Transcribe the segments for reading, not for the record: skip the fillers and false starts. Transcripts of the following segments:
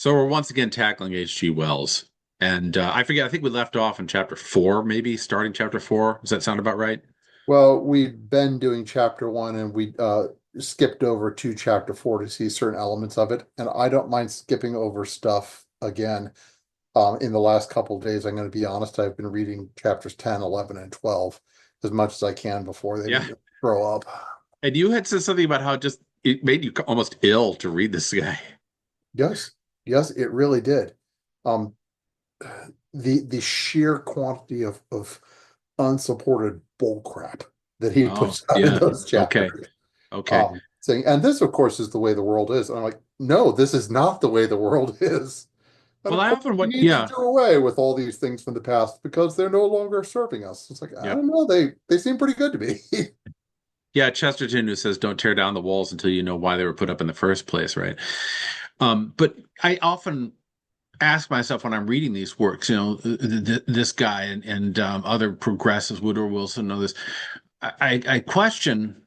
So we're once again tackling H.G. Wells. And I forget, I think we left off in chapter four, maybe starting chapter four. Does that sound about right? Well, we've been doing chapter one and we skipped over to chapter four to see certain elements of it. And I don't mind skipping over stuff again. In the last couple of days, I'm going to be honest, I've been reading chapters 10, 11, and 12 as much as I can before they Yeah. make me grow up. And you had said something about how just it made you almost ill to read this guy. Yes, yes, it really did. Um, the sheer quantity of unsupported bull crap that he Oh, puts out in yeah. those Okay. chapters. Okay. Saying, and this, of course, is the way the world is. And I'm like, no, this is not the way the world is. And Well, of I course, often we what need to yeah. do away with all these things from the past because they're no longer serving us. It's like, I Yeah. don't know, they seem pretty good to me. Yeah, Chesterton who says don't tear down the walls until you know why they were put up in the first place, right? But I often ask myself when I'm reading these works, this guy and other progressives, Woodrow Wilson, and others, I question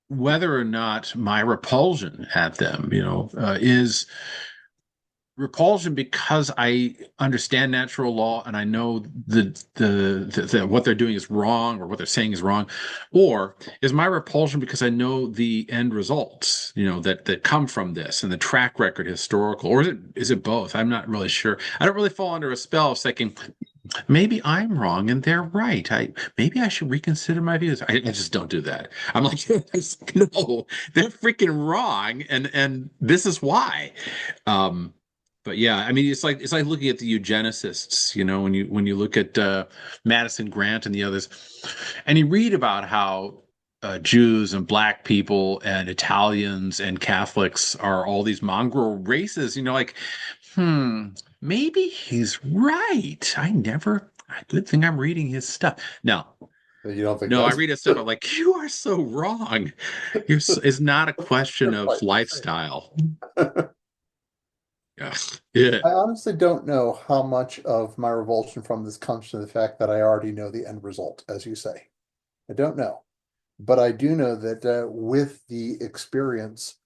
whether or not my repulsion at them, is repulsion because I understand natural law and I know the what they're doing is wrong or what they're saying is wrong, or is my repulsion because I know the end results, that come from this and the track record historical, or is it both? I'm not really sure. I don't really fall under a spell of thinking maybe I'm wrong and they're right. Maybe I should reconsider my views. I just don't do that. I'm like, no, they're freaking wrong, and this is why. Um, but yeah, I mean, it's like looking at the eugenicists, when you look at Madison Grant and the others, and you read about how Jews and black people and Italians and Catholics are all these mongrel races, like, hmm, maybe he's right. Good thing I'm reading his stuff. No, You don't think no, I that's read his stuff. I'm like, you are so wrong. It's not a question you're of quite lifestyle. Ugh. Yeah. I honestly don't know how much of my revulsion from this comes from the fact that I already know the end result, as you say. I don't know. But I do know that with the experience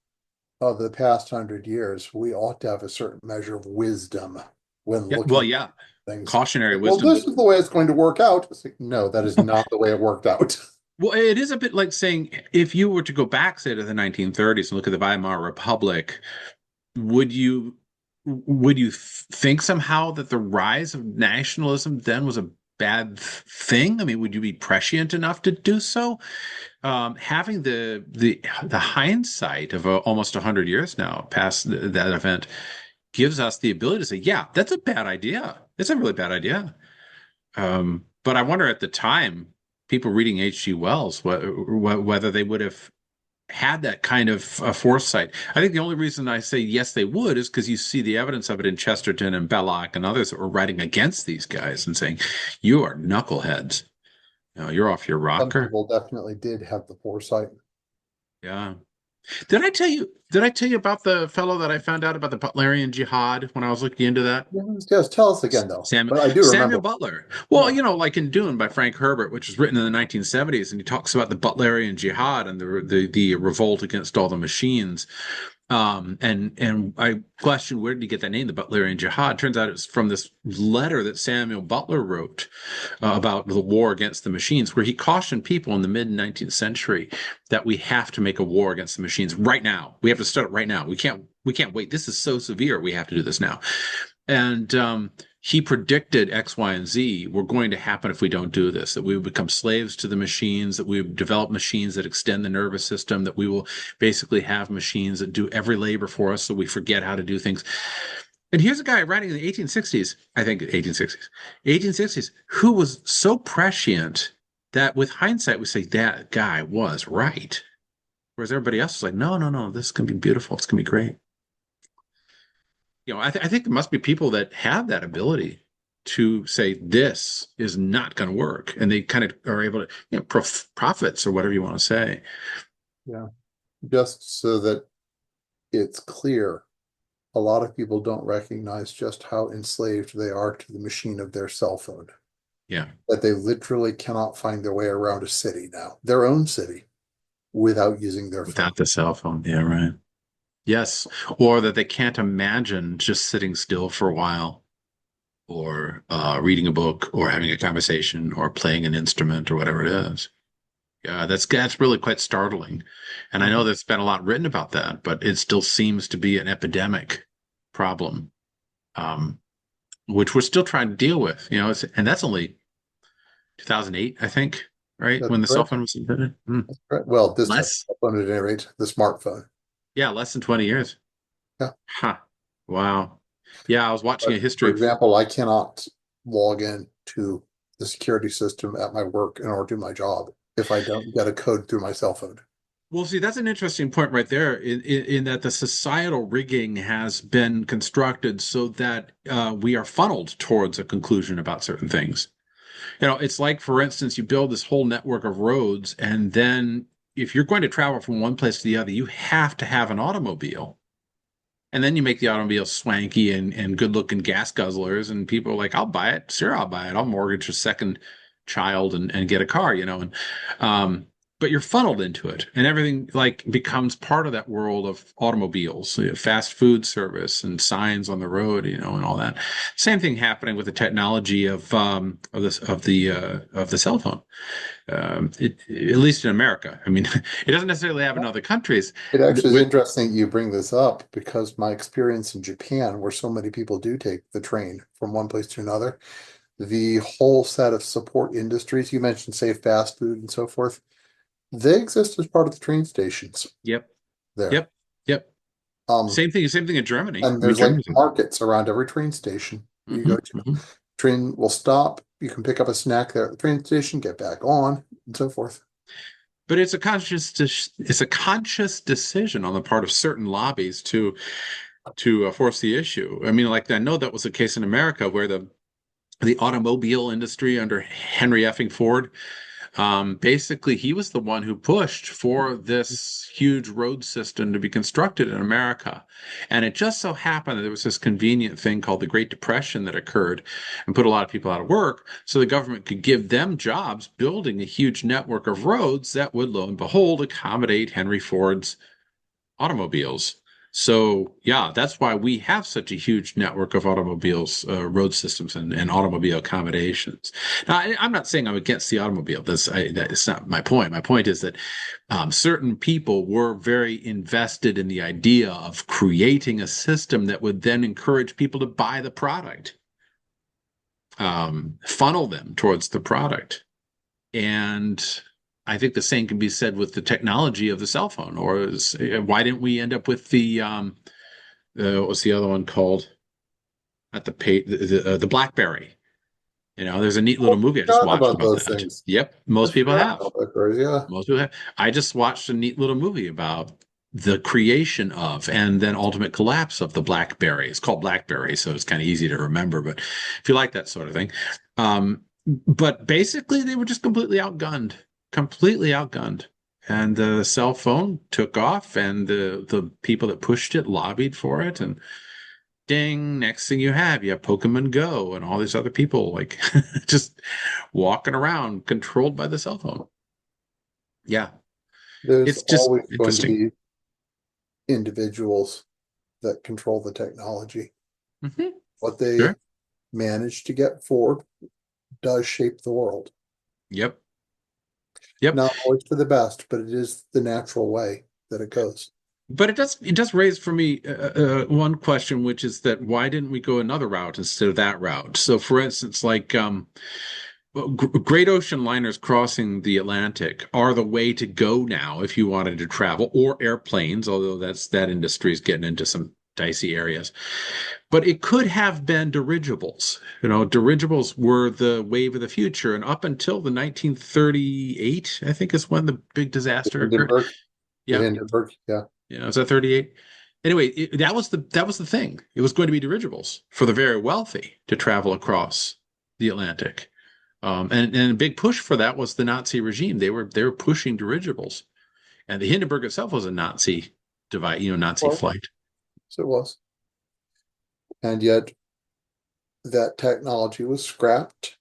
of the past 100 years, we ought to have a certain measure of wisdom when Yeah. Well, looking at yeah. things. Cautionary Like, well, wisdom. this is the way it's going to work out. It's like, no, that is not the way it worked out. Well, it is a bit like saying if you were to go back, say, to the 1930s and look at the Weimar Republic, would you would you think somehow that the rise of nationalism then was a bad thing? I mean, would you be prescient enough to do so? Having the hindsight of almost 100 years now past that event gives us the ability to say, yeah, that's a bad idea. It's a really bad idea. But I wonder at the time, people reading H.G. Wells, whether they would have had that kind of foresight. I think the only reason I say yes, they would is because you see the evidence of it in Chesterton and Belloc and others that were writing against these guys and saying, you are knuckleheads. You're off your Some rocker. people definitely did have the foresight. Yeah. Did I tell you about the fellow that I found out about the Butlerian Jihad when I was looking into that? Yes, tell us again, though. Samuel But I do Samuel remember. Butler. Well, Yeah. like in Dune by Frank Herbert, which was written in the 1970s, and he talks about the Butlerian Jihad and the revolt against all the machines. And I questioned where did he get that name, the Butlerian Jihad. Turns out it's from this letter that Samuel Butler wrote about the war against the machines, where he cautioned people in the mid 19th century that we have to make a war against the machines right now. We have to start it right now. We can't wait. This is so severe. We have to do this now. And he predicted X, Y, and Z were going to happen if we don't do this, that we would become slaves to the machines, that we would develop machines that extend the nervous system, that we will basically have machines that do every labor for us so we forget how to do things. And here's a guy writing in the 1860s, I think 1860s, who was so prescient that with hindsight, we say that guy was right. Whereas everybody else is like, no, no, no, this is going to be beautiful. It's going to be great. I think there must be people that have that ability to say this is not going to work, and they kind of are able to, profits or whatever you want to say. Yeah. Just so that it's clear, a lot of people don't recognize just how enslaved they are to the machine of their cell phone, Yeah, that they literally cannot find their way around a city now, their own city, without using their phone. without the cell phone. Yeah, right. Yes. Or that they can't imagine just sitting still for a while, or reading a book, or having a conversation, or playing an instrument, or whatever it is. Yeah, that's really quite startling. And I know Mhm. there's been a lot written about that, but it still seems to be an epidemic problem, um, which we're still trying to deal with. And that's only 2008, I think, right? That's When the cell correct. phone was invented. Right. Well, this type Less, of phone at any rate, the smartphone. yeah, less than 20 years. Yeah. Huh. Wow. Yeah, I was watching a But for history of, example, I cannot log in to the security system at my work in order to do my job if I don't get a code through my cell phone. well, see, that's an interesting point right there in that the societal rigging has been constructed so that we are funneled towards a conclusion about certain things. It's like, for instance, you build this whole network of roads, and then if you're going to travel from one place to the other, you have to have an automobile. And then you make the automobile swanky and good looking gas guzzlers, and people are like, I'll buy it. Sure, I'll buy it. I'll mortgage a second child and get a car, and um, but you're funneled into it, and everything like becomes part of that world of automobiles, so you have fast food service and signs on the road, and all that. Same thing happening with the technology of the cell phone. At least in America. I mean, it doesn't necessarily happen in other countries. It actually is With interesting you bring this up because my experience in Japan, where so many people do take the train from one place to another, the whole set of support industries, you mentioned safe fast food and so forth, they exist as part of the train stations Yep. there. Yep. Yep. Um, Same thing in Germany. and I mean, there's like Germany's. markets around every train station you go to. Hmm. Train will stop. You can pick up a snack there at the train station, get back on, and so forth. But it's a conscious decision on the part of certain lobbies to force the issue. I mean, like I know that was the case in America where the automobile industry under Henry effing Ford. Basically, he was the one who pushed for this huge road system to be constructed in America. And it just so happened that there was this convenient thing called the Great Depression that occurred and put a lot of people out of work. So the government could give them jobs building a huge network of roads that would, lo and behold, accommodate Henry Ford's automobiles. So yeah, that's why we have such a huge network of automobiles, road systems, and automobile accommodations. Now, I'm not saying I'm against the automobile. That's not my point. My point is that certain people were very invested in the idea of creating a system that would then encourage people to buy the product, funnel them towards the product. And I think the same can be said with the technology of the cell phone. Why didn't we end up with what was the other one called? At the BlackBerry. There's a neat Oh, little movie I just forgotten watched about about those that. things. Yep, I most people forgot have. about Blackberries. Yeah. Most people have. I just watched a neat little movie about the creation of and then ultimate collapse of the BlackBerry. It's called BlackBerry, so it's kind of easy to remember. But if you like that sort of thing, but basically they were just completely outgunned. And the cell phone took off, and the people that pushed it lobbied for it, and ding, next thing you have Pokemon Go and all these other people like just walking around controlled by the cell phone. Yeah, There's it's just always going to interesting. be individuals that control the technology. Hmm. What they Sure. manage to get forward does shape the world. Yep. Yep. Not always for the best, but it is the natural way that it goes. But it does raise for me one question, which is that why didn't we go another route instead of that route? So, for instance, like great ocean liners crossing the Atlantic are the way to go now if you wanted to travel, or airplanes, although that industry is getting into some dicey areas. But it could have been dirigibles. Dirigibles were the wave of the future, and up until the 1938, I think is when the big The disaster occurred. Hindenburg, the Yeah, Hindenburg, yeah. yeah, was that 38? Anyway, that was the thing. It was going to be dirigibles for the very wealthy to travel across the Atlantic. And a big push for that was the Nazi regime. They were pushing dirigibles, and the Hindenburg itself was a Nazi device, Nazi Well, flight. so it was. And yet that technology was scrapped.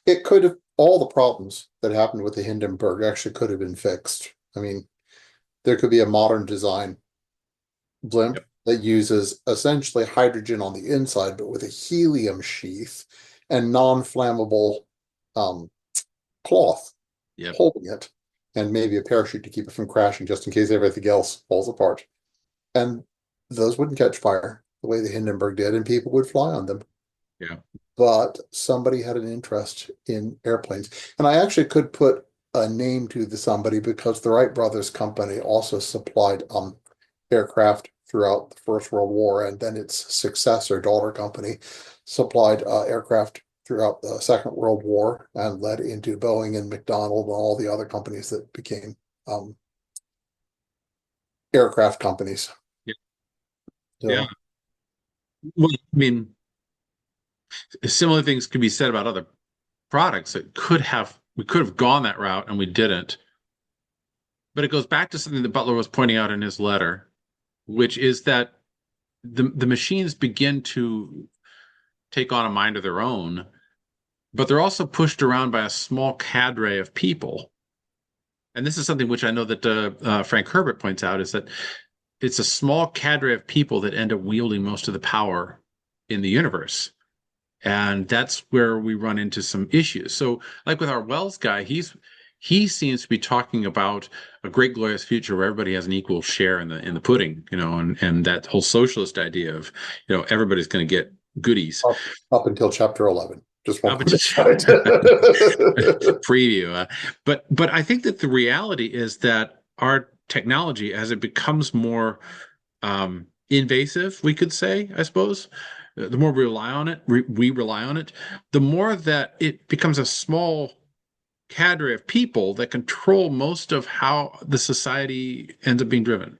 It could have, all the problems that happened with the Hindenburg actually could have been fixed. I mean, there could be a modern design blimp Yep. that uses essentially hydrogen on the inside, but with a helium sheath and non-flammable um, cloth Yep. holding it, and maybe a parachute to keep it from crashing just in case everything else falls apart. And those wouldn't catch fire the way the Hindenburg did, and people would fly on them. Yeah. But somebody had an interest in airplanes. And I actually could put a name to the somebody because the Wright brothers company also supplied aircraft throughout the First World War, and then its successor, daughter company, supplied aircraft throughout the Second World War and led into Boeing and McDonnell and all the other companies that became um, aircraft companies. Yeah. Yeah. So, Well, I mean, similar things could be said about other products that we could have gone that route and we didn't. But it goes back to something that Butler was pointing out in his letter, which is that the machines begin to take on a mind of their own, but they're also pushed around by a small cadre of people. And this is something which I know that Frank Herbert points out is that it's a small cadre of people that end up wielding most of the power in the universe. And that's where we run into some issues. So, like with our Wells guy, he seems to be talking about a great glorious future where everybody has an equal share in the pudding, and that whole socialist idea of, everybody's going to get goodies up until chapter 11. Just one up more into aside. preview. But I think that the reality is that our technology, as it becomes more invasive, we could say, I suppose, the more we rely on it, the more that it becomes a small cadre of people that control most of how the society ends up being driven.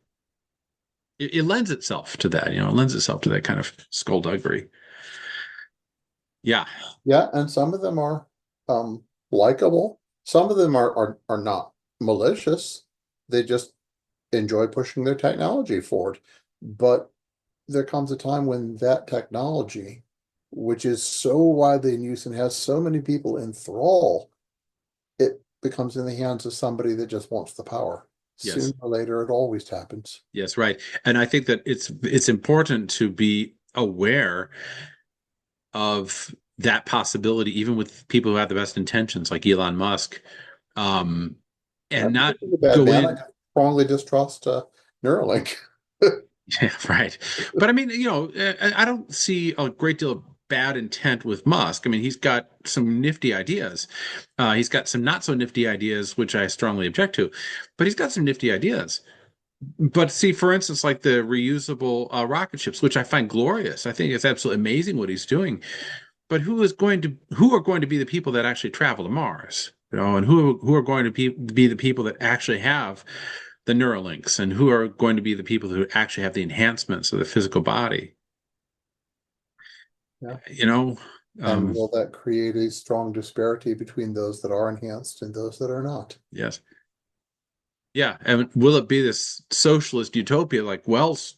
It lends itself to that, it lends itself to that kind of skullduggery. Yeah. Yeah, and some of them are likable. Some of them are not malicious. They just enjoy pushing their technology forward. But there comes a time when that technology, which is so widely in use and has so many people in thrall, it becomes in the hands of somebody that just wants the power. Sooner Yes. or later, it always happens. Yes, right. And I think that it's important to be aware of that possibility, even with people who have the best intentions, like Elon Musk, um, and I'm not a bad go man. I in. strongly distrust Neuralink. Yeah, right. But I mean, I don't see a great deal of bad intent with Musk. I mean, he's got some nifty ideas. He's got some not so nifty ideas, which I strongly object to, but he's got some nifty ideas. But see, for instance, like the reusable rocket ships, which I find glorious. I think it's absolutely amazing what he's doing. But who are going to be the people that actually travel to Mars? And who are going to be the people that actually have the Neuralinks, and who are going to be the people who actually have the enhancements of the physical body? Yeah. You know, And um, will that create a strong disparity between those that are enhanced and those that are not? yes, yeah. And will it be this socialist utopia like Wells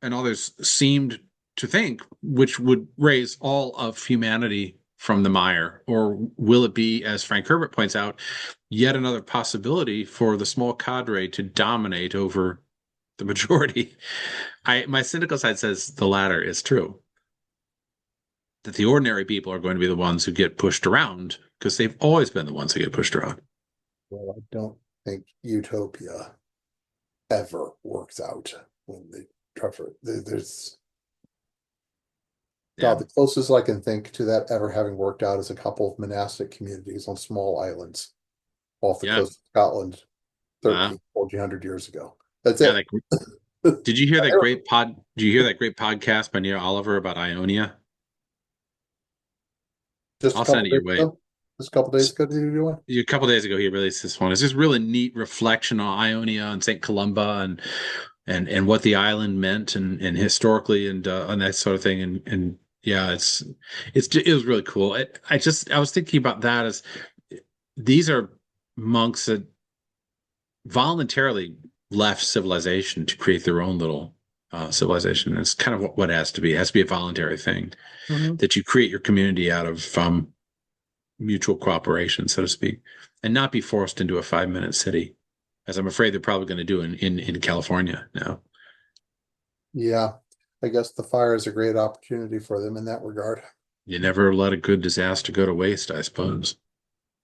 and others seemed to think, which would raise all of humanity from the mire? Or will it be, as Frank Herbert points out, yet another possibility for the small cadre to dominate over the majority? My cynical side says the latter is true, that the ordinary people are going to be the ones who get pushed around because they've always been the ones who get pushed around. Well, I don't think utopia ever works out when they try for there's Yeah. God, the closest I can think to that ever having worked out is a couple of monastic communities on small islands off the Yeah. coast of Scotland Uh, 13, 1400 years ago. That's yeah. it. Like, did you hear that great did you hear that great podcast by Neil Oliver about Ionia? Just a I'll send couple it days your way. ago. Just a couple days ago, did you do one? A couple days ago he released this one. It's just really neat reflection on Ionia and St. Columba and what the island meant and historically and that sort of thing and yeah it was really cool. I was thinking about that as these are monks that voluntarily left civilization to create their own little civilization. It's kind of what it has to be. It has to be a voluntary thing Mhm. that you create your community out of mutual cooperation, so to speak, and not be forced into a 5-minute city, as I'm afraid they're probably going to do in California now. Yeah, I guess the fire is a great opportunity for them in that regard. You never let a good disaster go to waste, I suppose.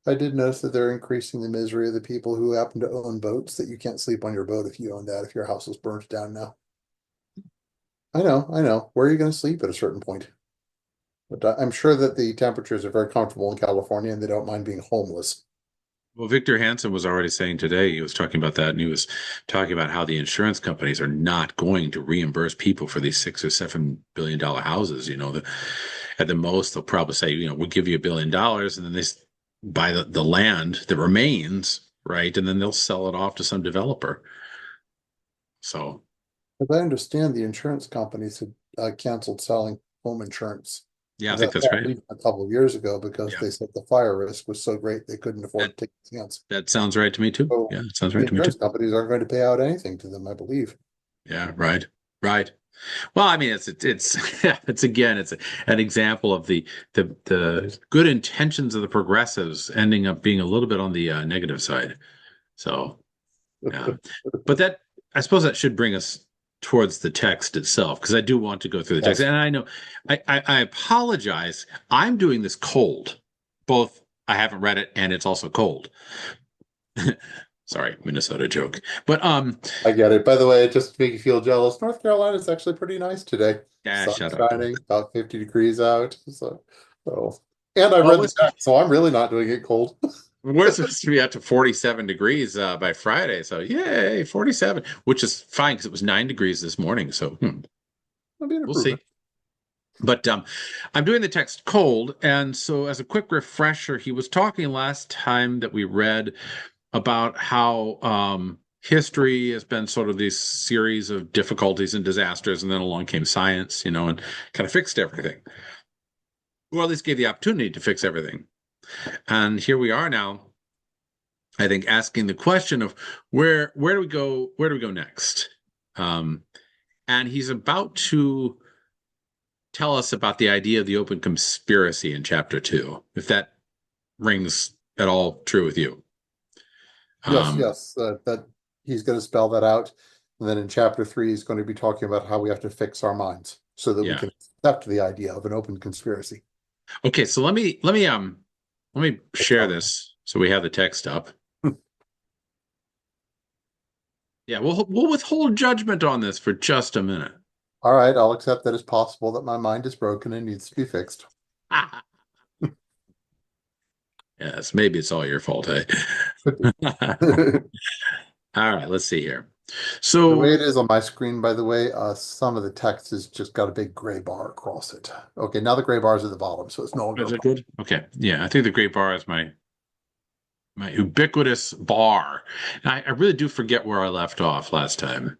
I did notice that they're increasing the misery of the people who happen to own boats, that you can't sleep on your boat if you own that, if your house is burnt down now. I know, I know. Where are you going to sleep at a certain point? But I'm sure that the temperatures are very comfortable in California and they don't mind being homeless. Well, Victor Hansen was already saying today, he was talking about that, and he was talking about how the insurance companies are not going to reimburse people for these $6 or $7 billion houses. At the most, they'll probably say, we'll give you $1 billion, and then buy the land that remains, right? And then they'll sell it off to some developer. So, As I understand, the insurance companies had canceled selling home insurance. yeah, I That think that's right. a couple of years ago because Yeah, they said the fire risk was so great they couldn't that afford to take the chance. that sounds right to me too. So Yeah, it sounds the right to me too. insurance companies aren't going to pay out anything to them, I believe. Yeah, right, right. Well, I mean, it's it's again, it's an example of the good intentions of the progressives ending up being a little bit on the negative side. So, yeah, but that I suppose that should bring us towards the text itself because I do want to go through the text, Yes. and I know I apologize. I'm doing this cold. Both I haven't read it, and it's also cold. Sorry, Minnesota joke, but I get it. By the way, just to make you feel jealous, North Carolina is actually pretty nice today. yeah, Sun shut up. shining, about 50 degrees out. So, and I read the Always. text, so I'm really not doing it cold. We're supposed to be up to 47 degrees by Friday. So, yay, 47, which is fine because it was 9 degrees this morning. So, That'd be an we'll see. improvement. But I'm doing the text cold. And so, as a quick refresher, he was talking last time that we read about how history has been sort of this series of difficulties and disasters. And then along came science, and kind of fixed everything, or at least gave the opportunity to fix everything. And here we are now, I think, asking the question of where do we go? Where do we go next? Um, and he's about to tell us about the idea of the open conspiracy in chapter 2, if that rings at all true with you. Yes, Um, yes, that he's going to spell that out. And then in chapter 3, he's going to be talking about how we have to fix our minds so that we yeah. can accept the idea of an open conspiracy. Okay, so let me share this so we have the text up. Yeah, we'll withhold judgment on this for just a minute. All right, I'll accept that it's possible that my mind is broken and needs to be fixed. Yes, maybe it's all your fault, hey? The All right, let's see here. way So it is on my screen, by the way, some of the text has just got a big gray bar across it. Okay, now the gray bar is at the bottom, so it's no longer is a it problem. good? Okay. Yeah, I think the Great Bar is my ubiquitous bar. And I really do forget where I left off last time.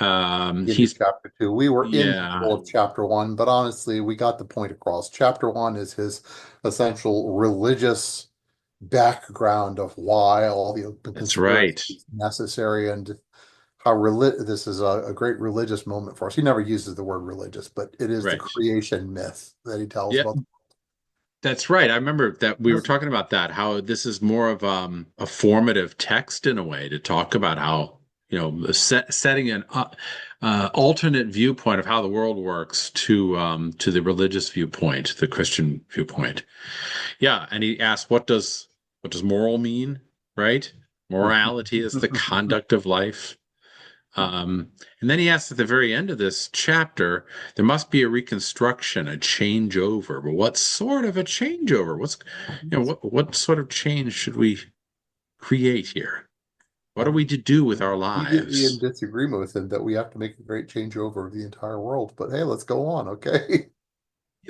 Into He's chapter 2. We were in the yeah, middle of chapter 1, but honestly, we got the point across. Chapter 1 is his essential religious background of why all the that's conspiracy right. is necessary and how this is a great religious moment for us. He never uses the word religious, but it is the Right. creation myth that he tells Yeah, about. that's right. I remember that we were This, talking about that, how this is more of a formative text in a way to talk about how, setting an alternate viewpoint of how the world works to the religious viewpoint, the Christian viewpoint. Yeah, and he asked, what does moral mean? Right? Morality is the conduct of life. And then he asks at the very end of this chapter, there must be a reconstruction, a changeover. But what sort of a changeover? What sort of change should we create here? What are we to do with our immediately in lives? disagreement with him that we have to make a great changeover of the entire world. But hey, let's go on, okay?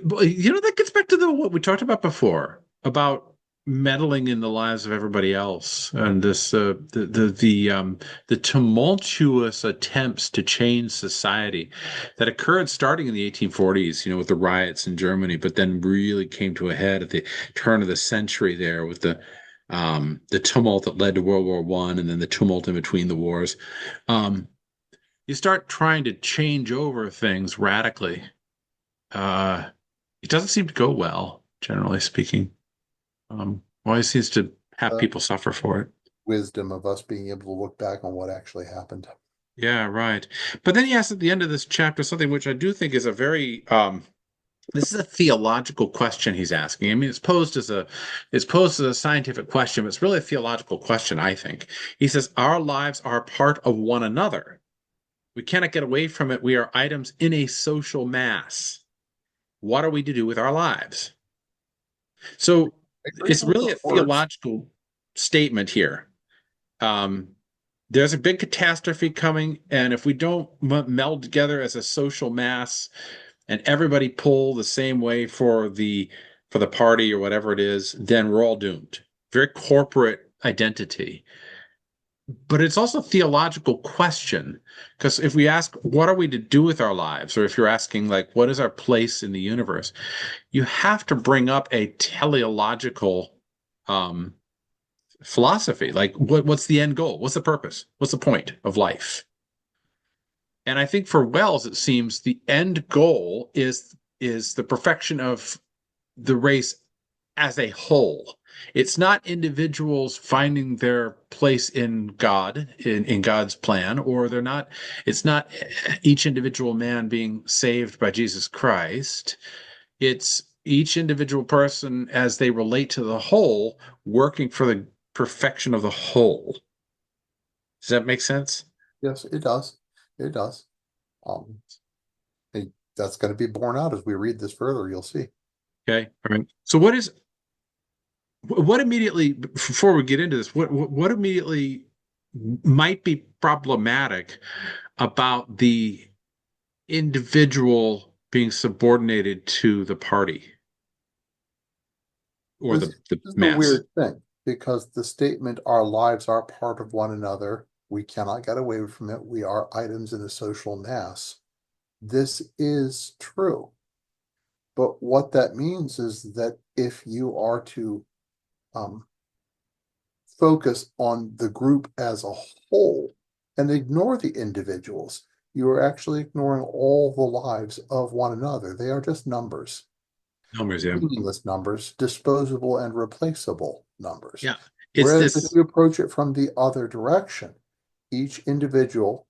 But, that gets back to what we talked about before about meddling in the lives of everybody else and this the tumultuous attempts to change society that occurred starting in the 1840s, with the riots in Germany, but then really came to a head at the turn of the century there with the tumult that led to World War One and then the tumult in between the wars. Um, you start trying to change over things radically. Uh, it doesn't seem to go well, generally speaking. Always seems to have The people suffer for it. wisdom of us being able to look back on what actually happened. Yeah, right. But then he asks at the end of this chapter something which I do think is a very this is a theological question he's asking. I mean, it's posed as a scientific question, but it's really a theological question, I think. He says, our lives are part of one another. We cannot get away from it. We are items in a social mass. What are we to do with our lives? So I agree it's with really a those words. theological statement here. Um, there's a big catastrophe coming, and if we don't meld together as a social mass and everybody pull the same way for the party or whatever it is, then we're all doomed. Very corporate identity. But it's also a theological question because if we ask, what are we to do with our lives? Or if you're asking, like, what is our place in the universe? You have to bring up a teleological um, philosophy. Like, what's the end goal? What's the purpose? What's the point of life? And I think for Wells, it seems the end goal is the perfection of the race as a whole. It's not individuals finding their place in God, in God's plan, or it's not each individual man being saved by Jesus Christ. It's each individual person as they relate to the whole, working for the perfection of the whole. Does that make sense? Yes, it does. It does. Um, that's going to be borne out as we read this further. You'll see. Okay. All right. So what immediately, before we get into this, what immediately might be problematic about the individual being subordinated to the party or This the is the mass? weird thing because the statement, our lives are part of one another. We cannot get away from it. We are items in a social mass. This is true. But what that means is that if you are to um, focus on the group as a whole and ignore the individuals, you are actually ignoring all the lives of one another. They are just numbers, Numbers, yeah. meaningless numbers, disposable and replaceable numbers. Yeah. It's Whereas if this, you approach it from the other direction, each individual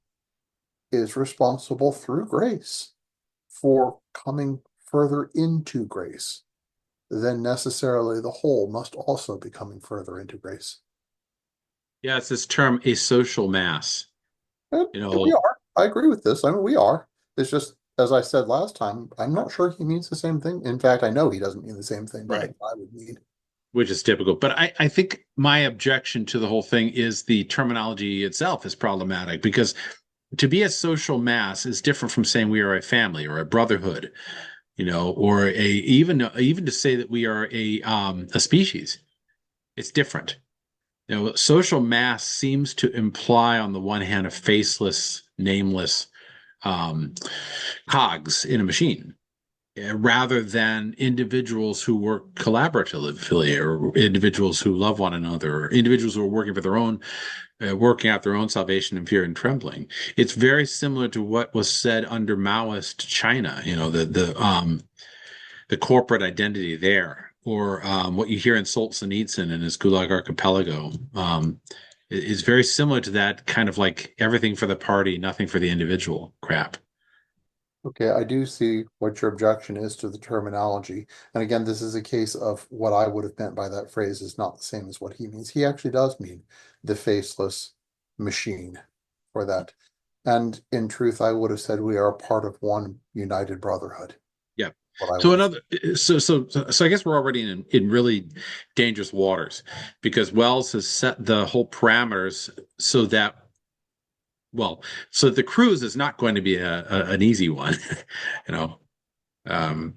is responsible through grace for coming further into grace. Then necessarily the whole must also be coming further into grace. yeah, it's this term, a social mass. And You we know, are. I agree with this. I mean, we are. It's just, as I said last time, I'm not sure he means the same thing. In fact, I know he doesn't mean the same thing that right. I would mean. Which is typical. But I think my objection to the whole thing is the terminology itself is problematic because to be a social mass is different from saying we are a family or a brotherhood, or even to say that we are a species. It's different. Social mass seems to imply, on the one hand, a faceless, nameless um, cogs in a machine, rather than individuals who work collaboratively, or individuals who love one another, or individuals who are working for their own, working out their own salvation in fear and trembling. It's very similar to what was said under Maoist China. The corporate identity there, or what you hear in Solzhenitsyn and his Gulag Archipelago, is very similar to that kind of like everything for the party, nothing for the individual crap. Okay, I do see what your objection is to the terminology. And again, this is a case of what I would have meant by that phrase is not the same as what he means. He actually does mean the faceless machine for that. And in truth, I would have said we are a part of one united brotherhood. Yeah. What I So would have. another, so I guess we're already in really dangerous waters because Wells has set the whole parameters so that, well, so the cruise is not going to be an easy one, you know. Um,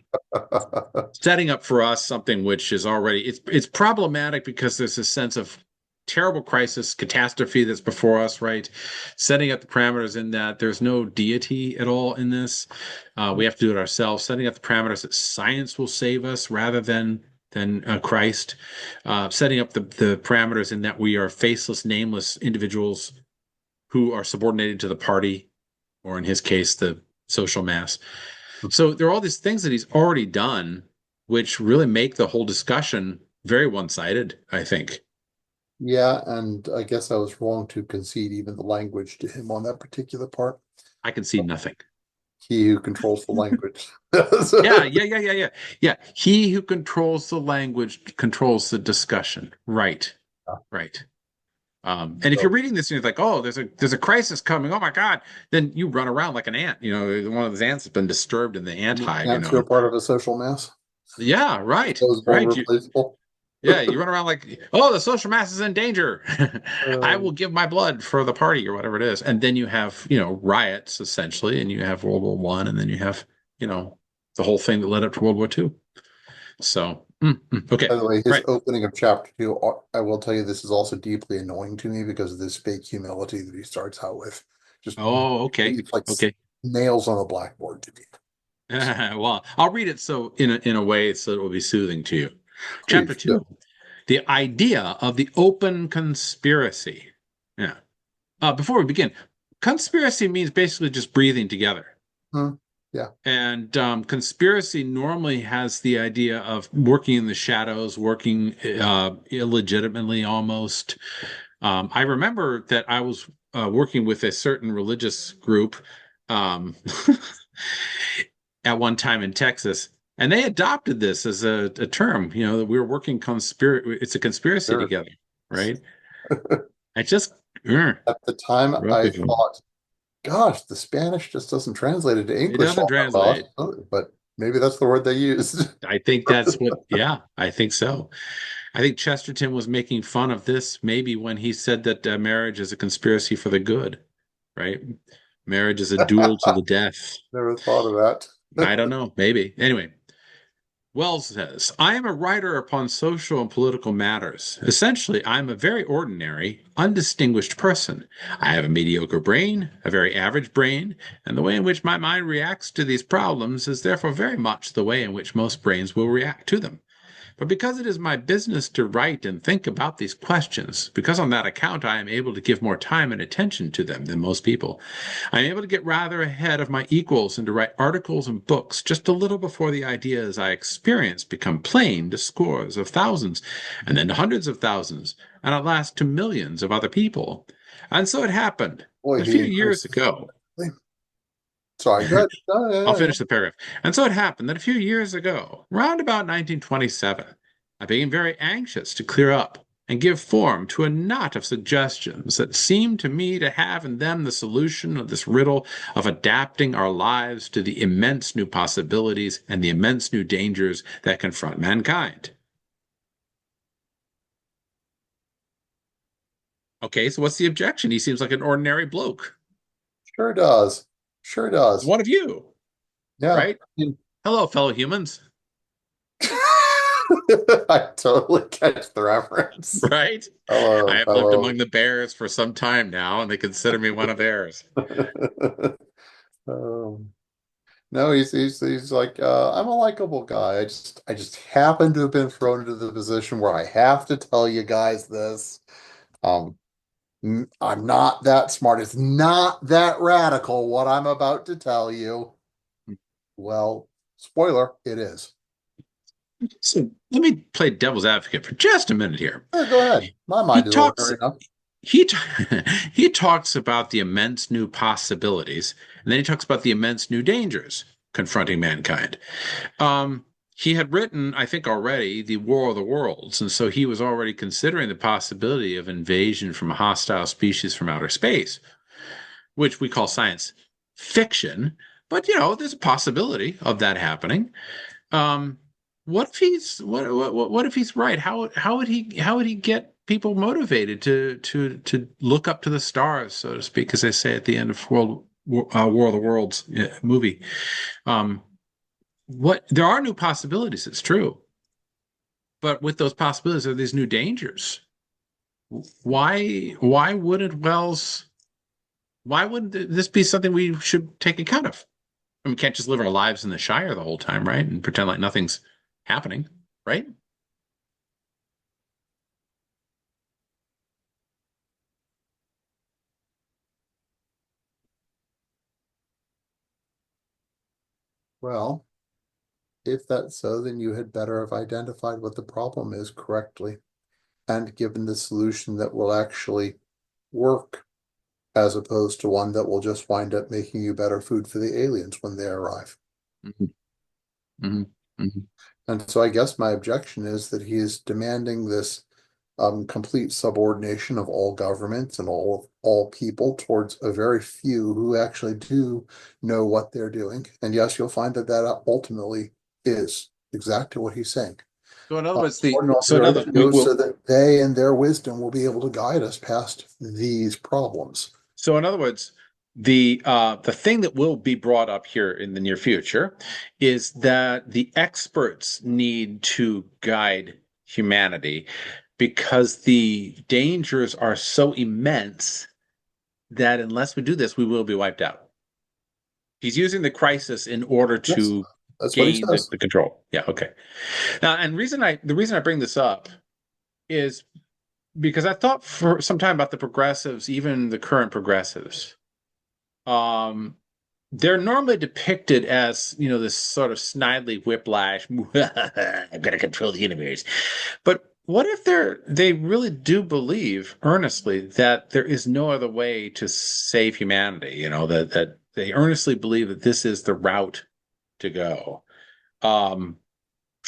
Setting up for us something which is already it's problematic because there's a sense of terrible crisis catastrophe that's before us, right? Setting up the parameters in that there's no deity at all in this. We have to do it ourselves. Setting up the parameters that science will save us rather than Christ. Setting up the parameters in that we are faceless, nameless individuals who are subordinated to the party, or in his case, the social mass. So there are all these things that he's already done, which really make the whole discussion very one-sided, I think. Yeah, and I guess I was wrong to concede even the language to him on that particular part. I can see nothing. He who controls the language. Yeah, yeah, yeah, yeah, yeah. Yeah. He who controls the language controls the discussion. Right. Right. And if you're So, reading this and you're like, oh, there's a crisis coming, oh my God, then you run around like an ant. One of those ants has been disturbed in the ant hive, ants are part of a social mass. Yeah, right, Disposable and right. replaceable. Yeah, you run around like, oh, the social mass is in danger. I Uh, will give my blood for the party or whatever it is. And then you have, riots essentially, and you have World War One, and then you have, you know, the whole thing that led up to World War Two. So, by okay, the way, his right. opening of chapter two, I will tell you, this is also deeply annoying to me because of this fake humility that he starts out with. Just Oh, okay, it's like okay. nails on a blackboard to me. Well, I'll read it so in a way so it will be soothing to you. Chapter Please do. two, the idea of the open conspiracy. Yeah. Before we begin, conspiracy means basically just breathing together. Hmm. Yeah. And conspiracy normally has the idea of working in the shadows, working illegitimately almost. I remember that I was working with a certain religious group um, at one time in Texas, and they adopted this as a term, that we were working it's a conspiracy Sure. together, right? I just, At the time, rough I with them. thought, gosh, the Spanish just doesn't translate into It English doesn't all that well. translate. But maybe that's the word they used. I think that's yeah, I think so. I think Chesterton was making fun of this maybe when he said that marriage is a conspiracy for the good, right? Marriage is a duel to the death. Never thought of I that. don't know, maybe. Anyway, Wells says, I am a writer upon social and political matters. Essentially, I am a very ordinary, undistinguished person. I have a mediocre brain, a very average brain, and the way in which my mind reacts to these problems is therefore very much the way in which most brains will react to them. But because it is my business to write and think about these questions, because on that account I am able to give more time and attention to them than most people, I am able to get rather ahead of my equals and to write articles and books just a little before the ideas I experience become plain to scores of thousands, and then to hundreds of thousands, and at last to millions of other people. And so it happened Boy, that a he few years increases. ago, Sorry, good. Oh, I'll yeah, yeah. finish the paragraph. And so it happened that a few years ago, round about 1927, I became very anxious to clear up and give form to a knot of suggestions that seemed to me to have in them the solution of this riddle of adapting our lives to the immense new possibilities and the immense new dangers that confront mankind. Okay, so what's the objection? He seems like an ordinary bloke. Sure does. Sure does. One of you, Yeah. right? Hello, fellow humans, I totally catch the reference. right? I Hello, have lived among hello. the bears for some time now, and they consider me one of theirs. Um, no, he's like I'm a likable guy. I just happen to have been thrown into the position where I have to tell you guys this. Um, I'm not that smart. It's not that radical what I'm about to tell you. Well, spoiler, it is. So let me play devil's advocate for just a minute here. Sure, go ahead. My He mind is talks ordinary enough. he t- he talks about the immense new possibilities, and then he talks about the immense new dangers confronting mankind. Um, he had written, I think, already the War of the Worlds, and so he was already considering the possibility of invasion from a hostile species from outer space, which we call science fiction. But there's a possibility of that happening. Um, what if he's what if he's right? How would he get people motivated to look up to the stars, so to speak, as they say at the end of War of the Worlds movie? Um, what there are new possibilities, it's true, but with those possibilities are these new dangers. Why wouldn't Wells? Why wouldn't this be something we should take account of? And we can't just live our lives in the Shire the whole time, right? And pretend like nothing's happening, right? Well, if that's so, then you had better have identified what the problem is correctly. and given the solution that will actually work, as opposed to one that will just wind up making you better food for the aliens when they arrive. Mhm, mhm, mhm. And so I guess my objection is that he is demanding this complete subordination of all governments and all people towards a very few who actually do know what they're doing. And yes, you'll find that that ultimately is exactly what he's saying. So in other words, the Ordinal so in authority other to we do so will that they and their wisdom will be able to guide us past these problems. so in other words, the thing that will be brought up here in the near future is that the experts need to guide humanity because the dangers are so immense that unless we do this, we will be wiped out. He's using the crisis in order Yes, to that's what he gain says. the control. Yeah, okay. Now, and the reason I bring this up is because I thought for some time about the progressives, even the current progressives. Um, they're normally depicted as, this sort of snidely whiplash. I'm going to control the universe. But what if they really do believe earnestly that there is no other way to save humanity? That they earnestly believe that this is the route to go. Um,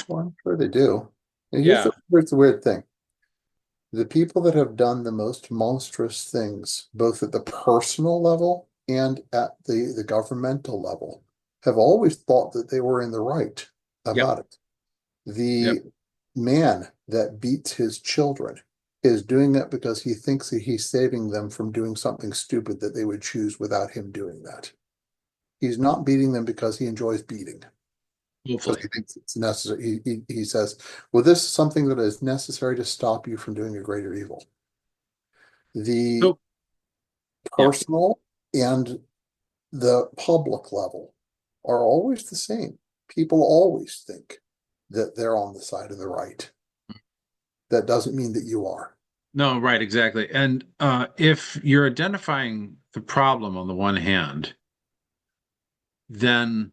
Well, I'm sure they do. And yeah, here's the weird thing. The people that have done the most monstrous things, both at the personal level and at the governmental level, have always thought that they were in the right yep, about it. yep. The man that beats his children is doing that because he thinks that he's saving them from doing something stupid that they would choose without him doing that. He's not beating them because he enjoys beating, because Hopefully. he thinks it's necessary. He says, well, this is something that is necessary to stop you from doing a greater evil. The So, yeah. personal and the public level are always the same. People always think that they're on the side of the right. That doesn't mean that you are. No, right, exactly. And if you're identifying the problem on the one hand, then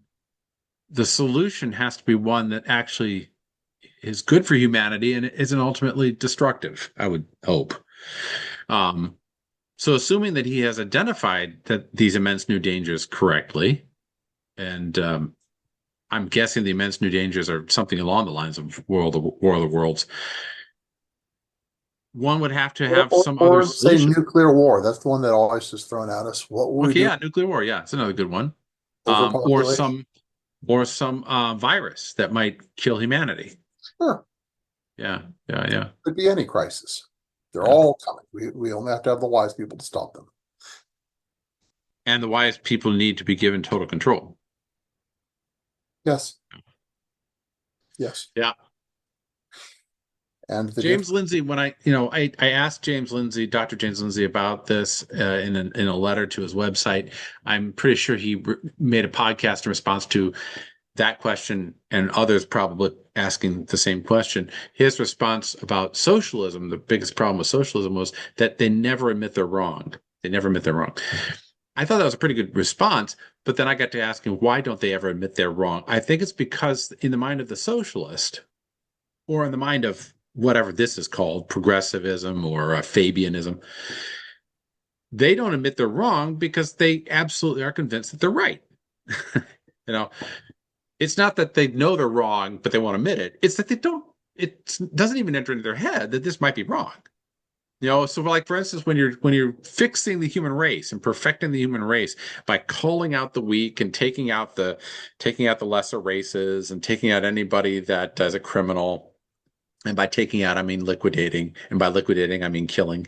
the solution has to be one that actually is good for humanity and isn't ultimately destructive, I would hope. Um, so assuming that he has identified that these immense new dangers correctly, and I'm guessing the immense new dangers are something along the lines of War of the Worlds, one would have to have some other Or say solution. nuclear war. That's the one that always is thrown at us. What will we Okay, do? yeah, nuclear war, yeah, it's another good one. Um, or Overpopulation? some or some virus that might kill humanity. Sure. Yeah, yeah, yeah, Could be any crisis. They're yeah. all coming. We only have to have the wise people to stop them. And the wise people need to be given total control. Yes. Yes. Yeah. And the James difference. Lindsay, when I asked James Lindsay, Dr. James Lindsay, about this in a letter to his website. I'm pretty sure he made a podcast in response to that question and others probably asking the same question. His response about socialism, the biggest problem with socialism was that they never admit they're wrong. They never admit they're wrong. I thought that was a pretty good response, but then I got to asking, why don't they ever admit they're wrong? I think it's because in the mind of the socialist, or in the mind of whatever this is called, progressivism or Fabianism, they don't admit they're wrong because they absolutely are convinced that they're right. you know, it's not that they know they're wrong, but they won't admit it. It's that they don't. It doesn't even enter into their head that this might be wrong. So like for instance, when you're fixing the human race and perfecting the human race by culling out the weak and taking out the lesser races and taking out anybody that is a criminal, and by taking out, I mean liquidating. And by liquidating, I mean killing.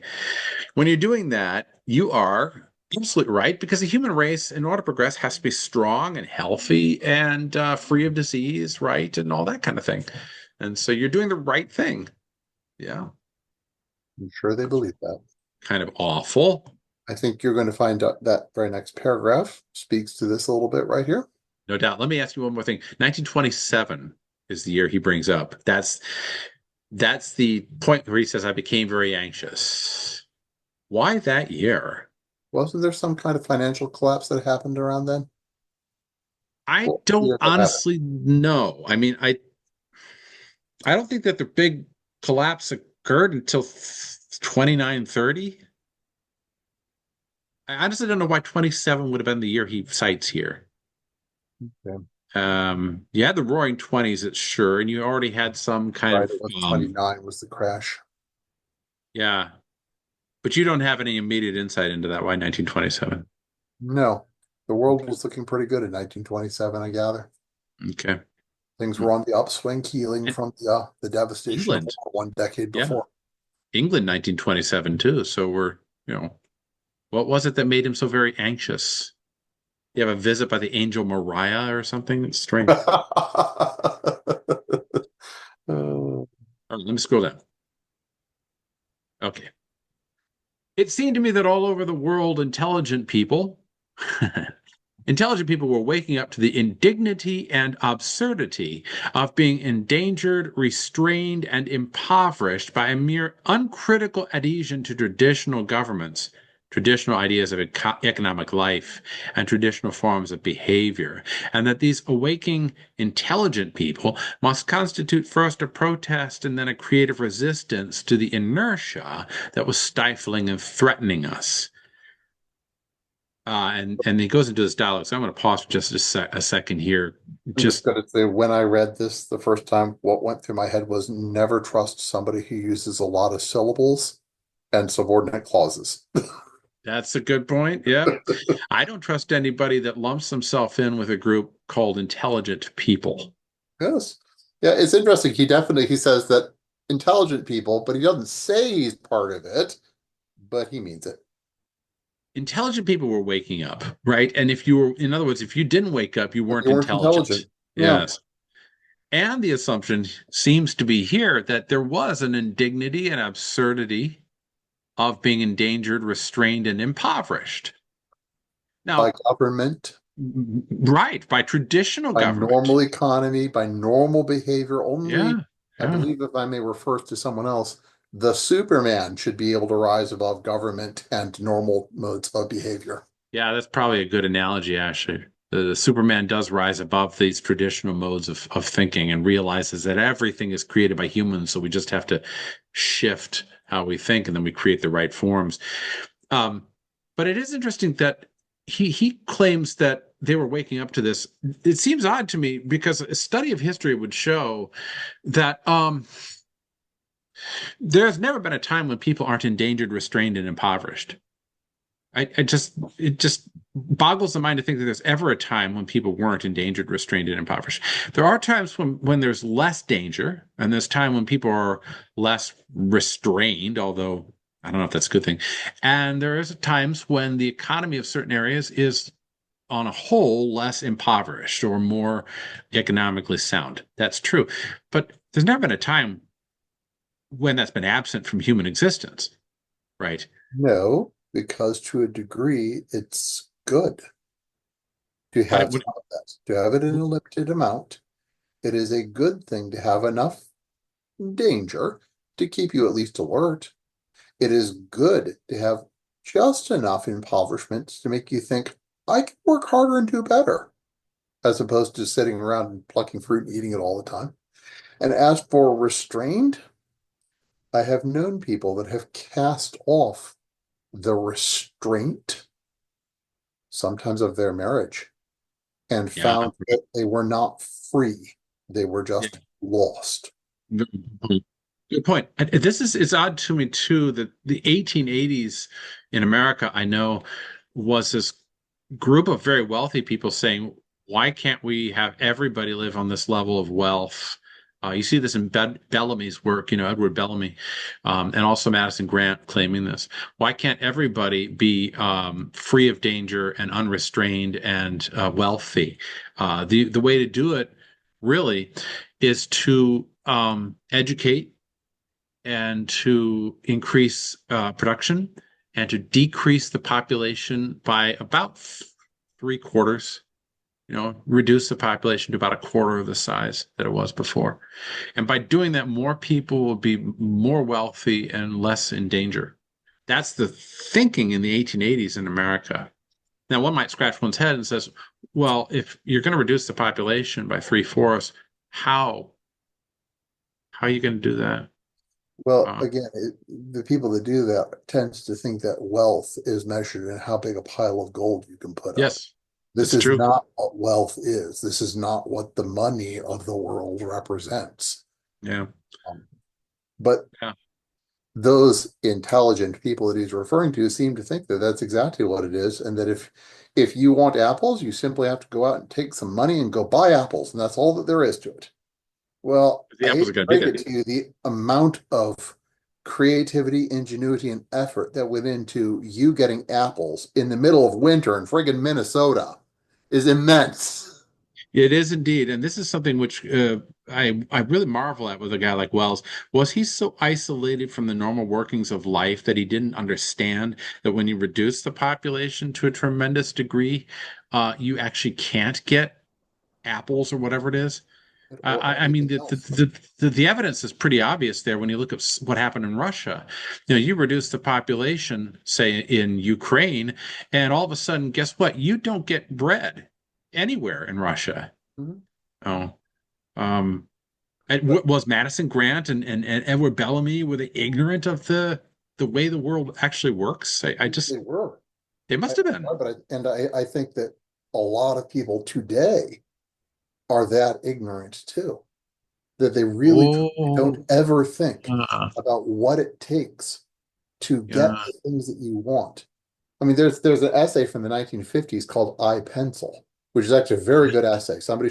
When you're doing that, you are absolutely right because the human race, in order to progress, has to be strong and healthy and free of disease, right? And all that kind of thing. And so you're doing the right thing. Yeah. I'm sure they believe that. Kind of awful. I think you're going to find out that very next paragraph speaks to this a little bit right here. No doubt. Let me ask you one more thing. 1927 is the year he brings up. That's the point where he says, I became very anxious. Why that year? Wasn't there some kind of financial collapse that happened around then? I What was the don't year that happened? honestly know. I mean, I don't think that the big collapse occurred until 2930. I honestly don't know why 27 would have been the year he cites here. Okay. You had the Roaring Twenties, it's sure, and you already had some kind Right, of, it was 29 was the crash. yeah, but you don't have any immediate insight into that. Why 1927? No, the world Okay. was looking pretty good in 1927, I gather. Okay. Things were on the upswing, healing And from the devastation of England, one decade yeah, before. England 1927 too. So what was it that made him so very anxious? You have a visit by the angel Mariah or something? It's strange. Uh, Oh, let me scroll down. Okay. It seemed to me that all over the world, intelligent people were waking up to the indignity and absurdity of being endangered, restrained, and impoverished by a mere uncritical adhesion to traditional governments, traditional ideas of economic life, and traditional forms of behavior, and that these awaking, intelligent people must constitute first a protest and then a creative resistance to the inertia that was stifling and threatening us. And he goes into this dialogue. So I'm going to pause for just a second here. I'm just Just going to say, when I read this the first time, what went through my head was never trust somebody who uses a lot of syllables and subordinate clauses. That's a good point. Yep. I don't trust anybody that lumps himself in with a group called intelligent people. Yes. Yeah, it's interesting. He says that intelligent people, but he doesn't say he's part of it, but he means it. Intelligent people were waking up, right? And if you were, in other words, if you didn't wake up, you But weren't they weren't intelligent. intelligent. Yeah. Yes. And the assumption seems to be here that there was an indignity and absurdity of being endangered, restrained, and impoverished. By Now, government, right, by traditional by government. normal economy, by normal behavior. Only, Yeah, I yeah. believe, if I may refer to someone else, the Superman should be able to rise above government and normal modes of behavior. Yeah, that's probably a good analogy, actually. The Superman does rise above these traditional modes of thinking and realizes that everything is created by humans, so we just have to shift how we think and then we create the right forms. Um, but it is interesting that he claims that they were waking up to this. It seems odd to me because a study of history would show that there's never been a time when people aren't endangered, restrained, and impoverished. It just boggles the mind to think that there's ever a time when people weren't endangered, restrained, and impoverished. There are times when there's less danger, and there's time when people are less restrained, although I don't know if that's a good thing. And there is times when the economy of certain areas is on a whole less impoverished or more economically sound. That's true. But there's never been a time when that's been absent from human existence, right? No, because to a degree, it's good to But it have would, some of that, to have it in a limited amount. It is a good thing to have enough danger to keep you at least alert. It is good to have just enough impoverishment to make you think, I can work harder and do better, as opposed to sitting around and plucking fruit and eating it all the time. And as for restrained, I have known people that have cast off the restraint, sometimes of their marriage, and yeah. found that they were not free. They were Yeah. just lost. Good point. Good point. This is it's odd to me too that the 1880s in America, I know, was this group of very wealthy people saying, "Why can't we have everybody live on this level of wealth?" You see this in Bellamy's work, Edward Bellamy, and also Madison Grant claiming this. Why can't everybody be free of danger and unrestrained and wealthy? The way to do it really is to educate and to increase production and to decrease the population by about three quarters, reduce the population to about a quarter of the size that it was before. And by doing that, more people will be more wealthy and less in danger. That's the thinking in the 1880s in America. Now, one might scratch one's head and says, well, if you're going to reduce the population by three-fourths, how? How are you going to do that? Well, Uh, again, the people that do that tends to think that wealth is measured in how big a pile of gold you can put up. yes, This it's is true. not what wealth is. This is not what the money of the world represents. Yeah, Um, but yeah. those intelligent people that he's referring to seem to think that that's exactly what it is, and that if you want apples, you simply have to go out and take some money and go buy apples, and that's all that there is to it. Well, The I hate apples are to going to be break there. it to you, the amount of creativity, ingenuity, and effort that went into you getting apples in the middle of winter in friggin' Minnesota is immense. It is indeed, and this is something which I really marvel at with a guy like Wells. Was he so isolated from the normal workings of life that he didn't understand that when you reduce the population to a tremendous degree, you actually can't get apples or whatever it is? Or I mean, anything else. the evidence is pretty obvious there when you look at what happened in Russia. You reduce the population, say in Ukraine, and all of a sudden, guess what? You don't get bread anywhere in Russia. Mhm. Oh, um, But was Madison Grant and Edward Bellamy, were they ignorant of the way the world actually works? I just they were. they must have been. I think that a lot of people today are that ignorant too, that they really truly Oh, don't ever think uh, about what it takes to get yeah, the things that you want. I mean, there's an essay from the 1950s called "I Pencil," which is actually a very good essay. Somebody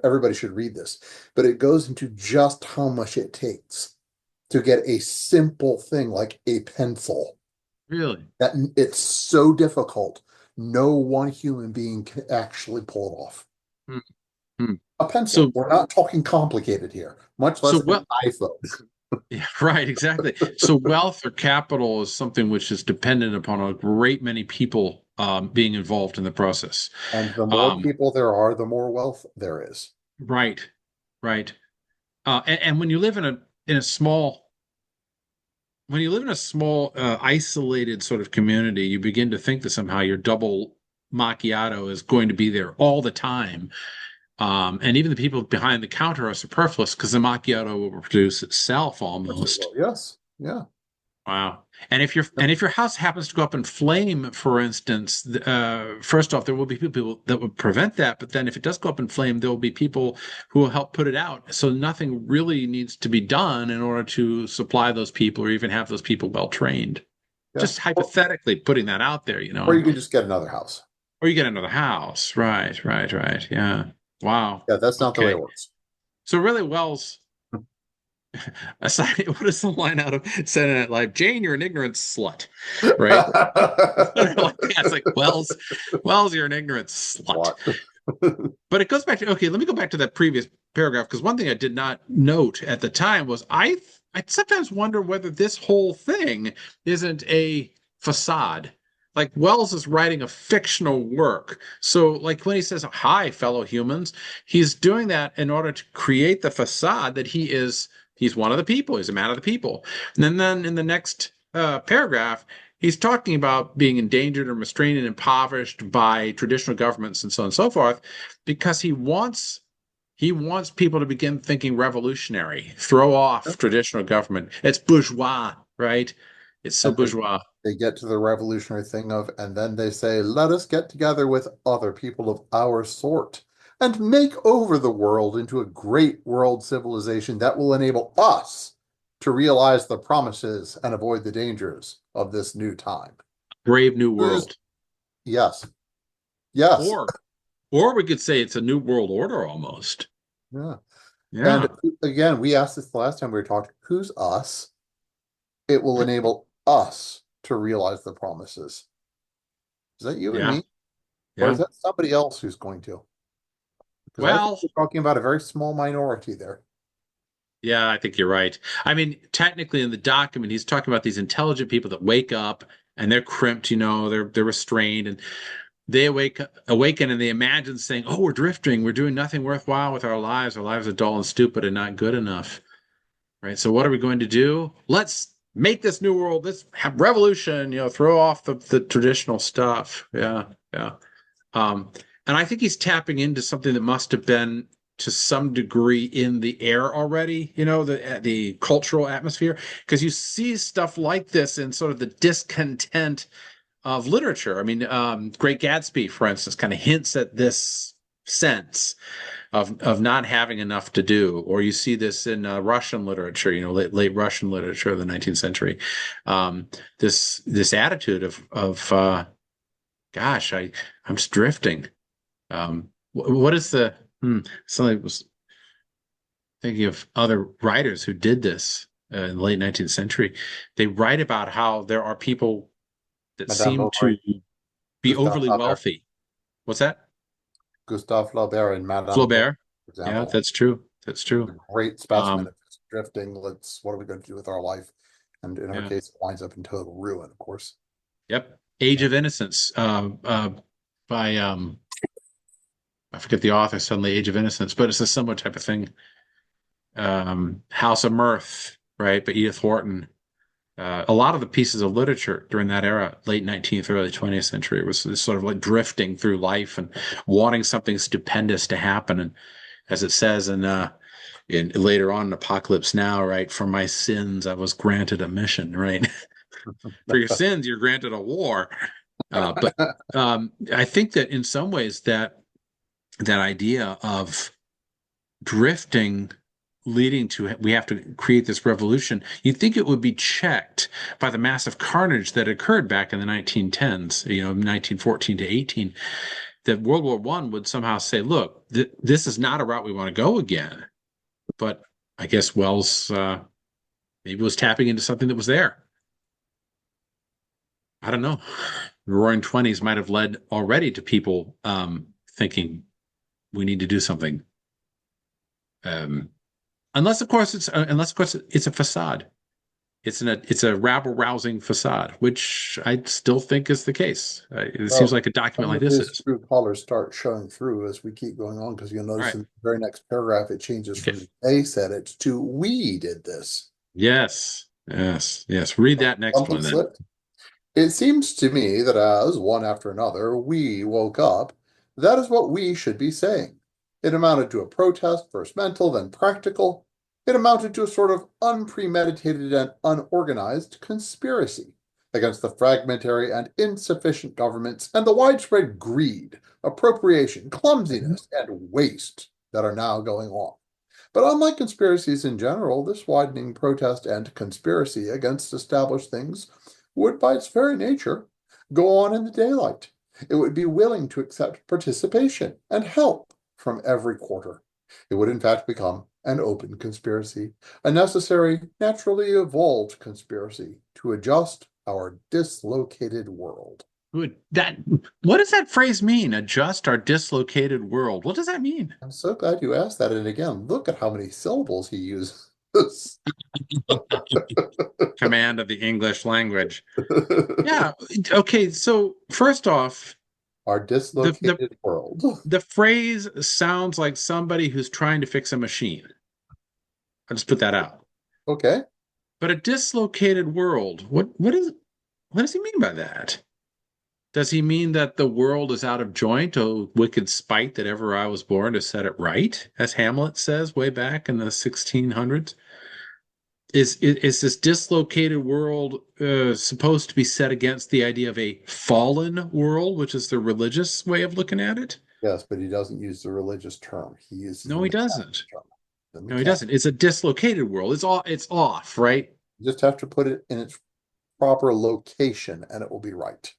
everybody should read this. But it goes into just how much it takes to get a simple thing like a pencil. really. That it's so difficult, no one human being can actually pull it off. Hmm, hmm. A pencil. So, We're not talking complicated here, much so less an well, iPhone. yeah, right, exactly. So wealth or capital is something which is dependent upon a great many people being involved in the process. And the more Um, people there are, the more wealth there is. right, right. And when you live in a small when you live in a small isolated sort of community, you begin to think that somehow your double macchiato is going to be there all the time. And even the people behind the counter are superfluous because the macchiato will produce itself Which it almost. will. Yes. Yeah. Wow. And if your house happens to go up in flame, for instance, first off, there will be people that would prevent that. But then if it does go up in flame, there will be people who will help put it out. So nothing really needs to be done in order to supply those people or even have those people well trained. Yeah. Just hypothetically putting that out there, Or you can just get another house. or you get another house. Right, right, right. Yeah. Wow. Yeah, that's not the way it Okay. works. So really, Wells, aside, what is the line out of Saturday Night Live? Jane, you're an ignorant slut, right? Like, yeah, it's like Wells, you're an ignorant slut. What? But it goes back to okay. Let me go back to that previous paragraph because one thing I did not note at the time was I sometimes wonder whether this whole thing isn't a facade. Like Wells is writing a fictional work. So like when he says, "Hi, fellow humans," he's doing that in order to create the facade that he's one of the people. He's a man of the people. And then in the next paragraph, he's talking about being endangered and restrained and impoverished by traditional governments and so on and so forth, because he wants people to begin thinking revolutionary, throw off traditional government. It's bourgeois, right? It's so And bourgeois. they get to the revolutionary thing of, and then they say, let us get together with other people of our sort and make over the world into a great world civilization that will enable us to realize the promises and avoid the dangers of this new time. Brave new Who's, world. yes, yes, Or or we could say it's a new world order almost. yeah. And Yeah. again, we asked this the last time we were talking, who's us? It will enable us to realize the promises. Is that you and Yeah. me? Or is Yeah. that somebody else who's going to? Because I think Well, we're talking about a very small minority there. yeah, I think you're right. I mean, technically in the document, he's talking about these intelligent people that wake up and they're crimped, they're restrained and they awaken and they imagine saying, "Oh, we're drifting. We're doing nothing worthwhile with our lives. Our lives are dull and stupid and not good enough." Right? So what are we going to do? Let's make this new world. Let's have revolution, throw off the traditional stuff. Yeah, yeah. Um, and I think he's tapping into something that must have been to some degree in the air already, the cultural atmosphere, because you see stuff like this in sort of the discontent of literature. I mean, Great Gatsby, for instance, kind of hints at this sense of not having enough to do, or you see this in Russian literature, late Russian literature of the 19th century. This attitude of gosh, I'm just drifting. What is the something was thinking of other writers who did this in the late 19th century. They write about how there are people that Madame seem Bovary, to be Gustave overly Flaubert, wealthy. What's that? Gustave Flaubert and Madame Bovary, Flaubert. for Yeah, example. that's true. That's A true. great specimen Um, of drifting. What are we going to do with our life? And in her yeah. case, it winds up in total ruin, of course. Yep. Age Yeah. of Innocence, by I forget the author suddenly, Age of Innocence, but it's a similar type of thing. House of Mirth, right? By Edith Wharton. A lot of the pieces of literature during that era, late 19th, early 20th century, was this sort of like drifting through life and wanting something stupendous to happen. And as it says in later on in Apocalypse Now, right? For my sins, I was granted a mission, right? For your sins, you're granted a war. But I think that in some ways that idea of drifting leading to we have to create this revolution, you'd think it would be checked by the massive carnage that occurred back in the 1910s, 1914 to 18, that World War One would somehow say, look, this is not a route we want to go again. But I guess Wells maybe was tapping into something that was there. I don't know. The Roaring Twenties might have led already to people thinking we need to do something. Um, unless of course it's a facade. It's a rabble rousing facade, which I still think is the case. It seems Well, like a document some like of this his is. true colors start showing through as we keep going on, because you'll All notice right. in the very next paragraph it changes Okay. from they said it to we did this. Yes. Yes. Yes. Read that next Something one then. slipped. It seems to me that as, one after another, we woke up, that is what we should be saying. It amounted to a protest, first mental, then practical. It amounted to a sort of unpremeditated and unorganized conspiracy against the fragmentary and insufficient governments and the widespread greed, appropriation, clumsiness, and waste that are now going on. But unlike conspiracies in general, this widening protest and conspiracy against established things would, by its very nature, go on in the daylight. It would be willing to accept participation and help from every quarter. It would, in fact, become an open conspiracy, a necessary, naturally evolved conspiracy to adjust our dislocated world. Good. What does that phrase mean? Adjust our dislocated world. What does that mean? I'm so glad you asked that. And again, look at how many syllables he uses. Command of the English language. Yeah. Okay. So first off, Our the the dislocated world. the phrase sounds like somebody who's trying to fix a machine. I'll just put that out. Okay. But a dislocated world, what does he mean by that? Does he mean that the world is out of joint, oh wicked spite that ever I was born to set it right, as Hamlet says way back in the 1600s? Is this dislocated world supposed to be set against the idea of a fallen world, which is the religious way of looking at it? Yes, but he doesn't use the religious term. He uses the No, he mechanical doesn't. term. The No, he mechanic. doesn't. It's a dislocated world. It's off, right? You just have to put it in its proper location and it will be right.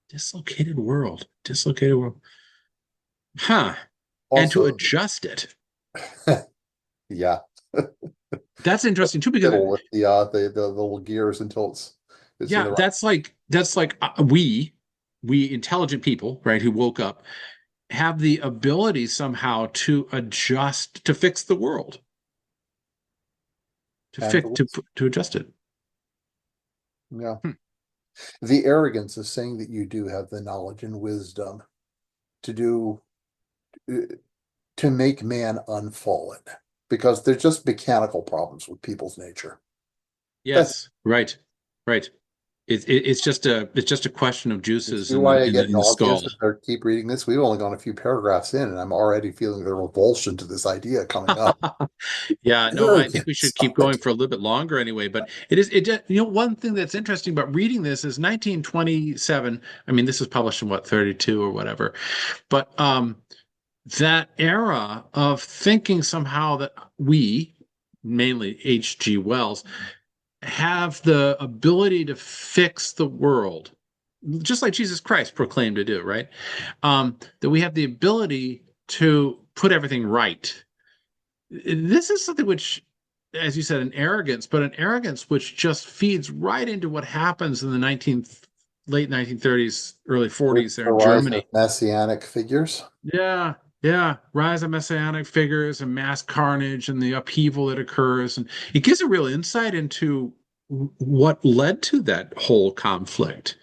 Dislocated world. Dislocated world. Huh. And to Also, adjust it. yeah, That's interesting too, because fiddle with the little gears until it's in yeah, the right. that's like we intelligent people, right, who woke up have the ability somehow to adjust to fix the world, to And fix to adjust it. yeah, Hmm. the arrogance of saying that you do have the knowledge and wisdom to do uh, to make man unfallen, because there's just mechanical problems with people's nature. That's Yes, right, right. it's just a question of You juices see why I in the get in the skull. nauseous if I keep reading this? We've only gone a few paragraphs in, and I'm already feeling the revulsion to this idea coming up. Yeah, no, I think we should keep Stop going it. for a little bit longer anyway. But one thing that's interesting about reading this is 1927. I mean, this was published in what, 32 or whatever. But that era of thinking somehow that we, mainly H.G. Wells, have the ability to fix the world, just like Jesus Christ proclaimed to do, right? That we have the ability to put everything right. This is something which, as you said, an arrogance, but an arrogance which just feeds right into what happens in the late 1930s, early The 40s there in rise of Germany. messianic figures. Yeah, yeah. Rise of messianic figures and mass carnage and the upheaval that occurs. And it gives a real insight into what led to that whole conflict.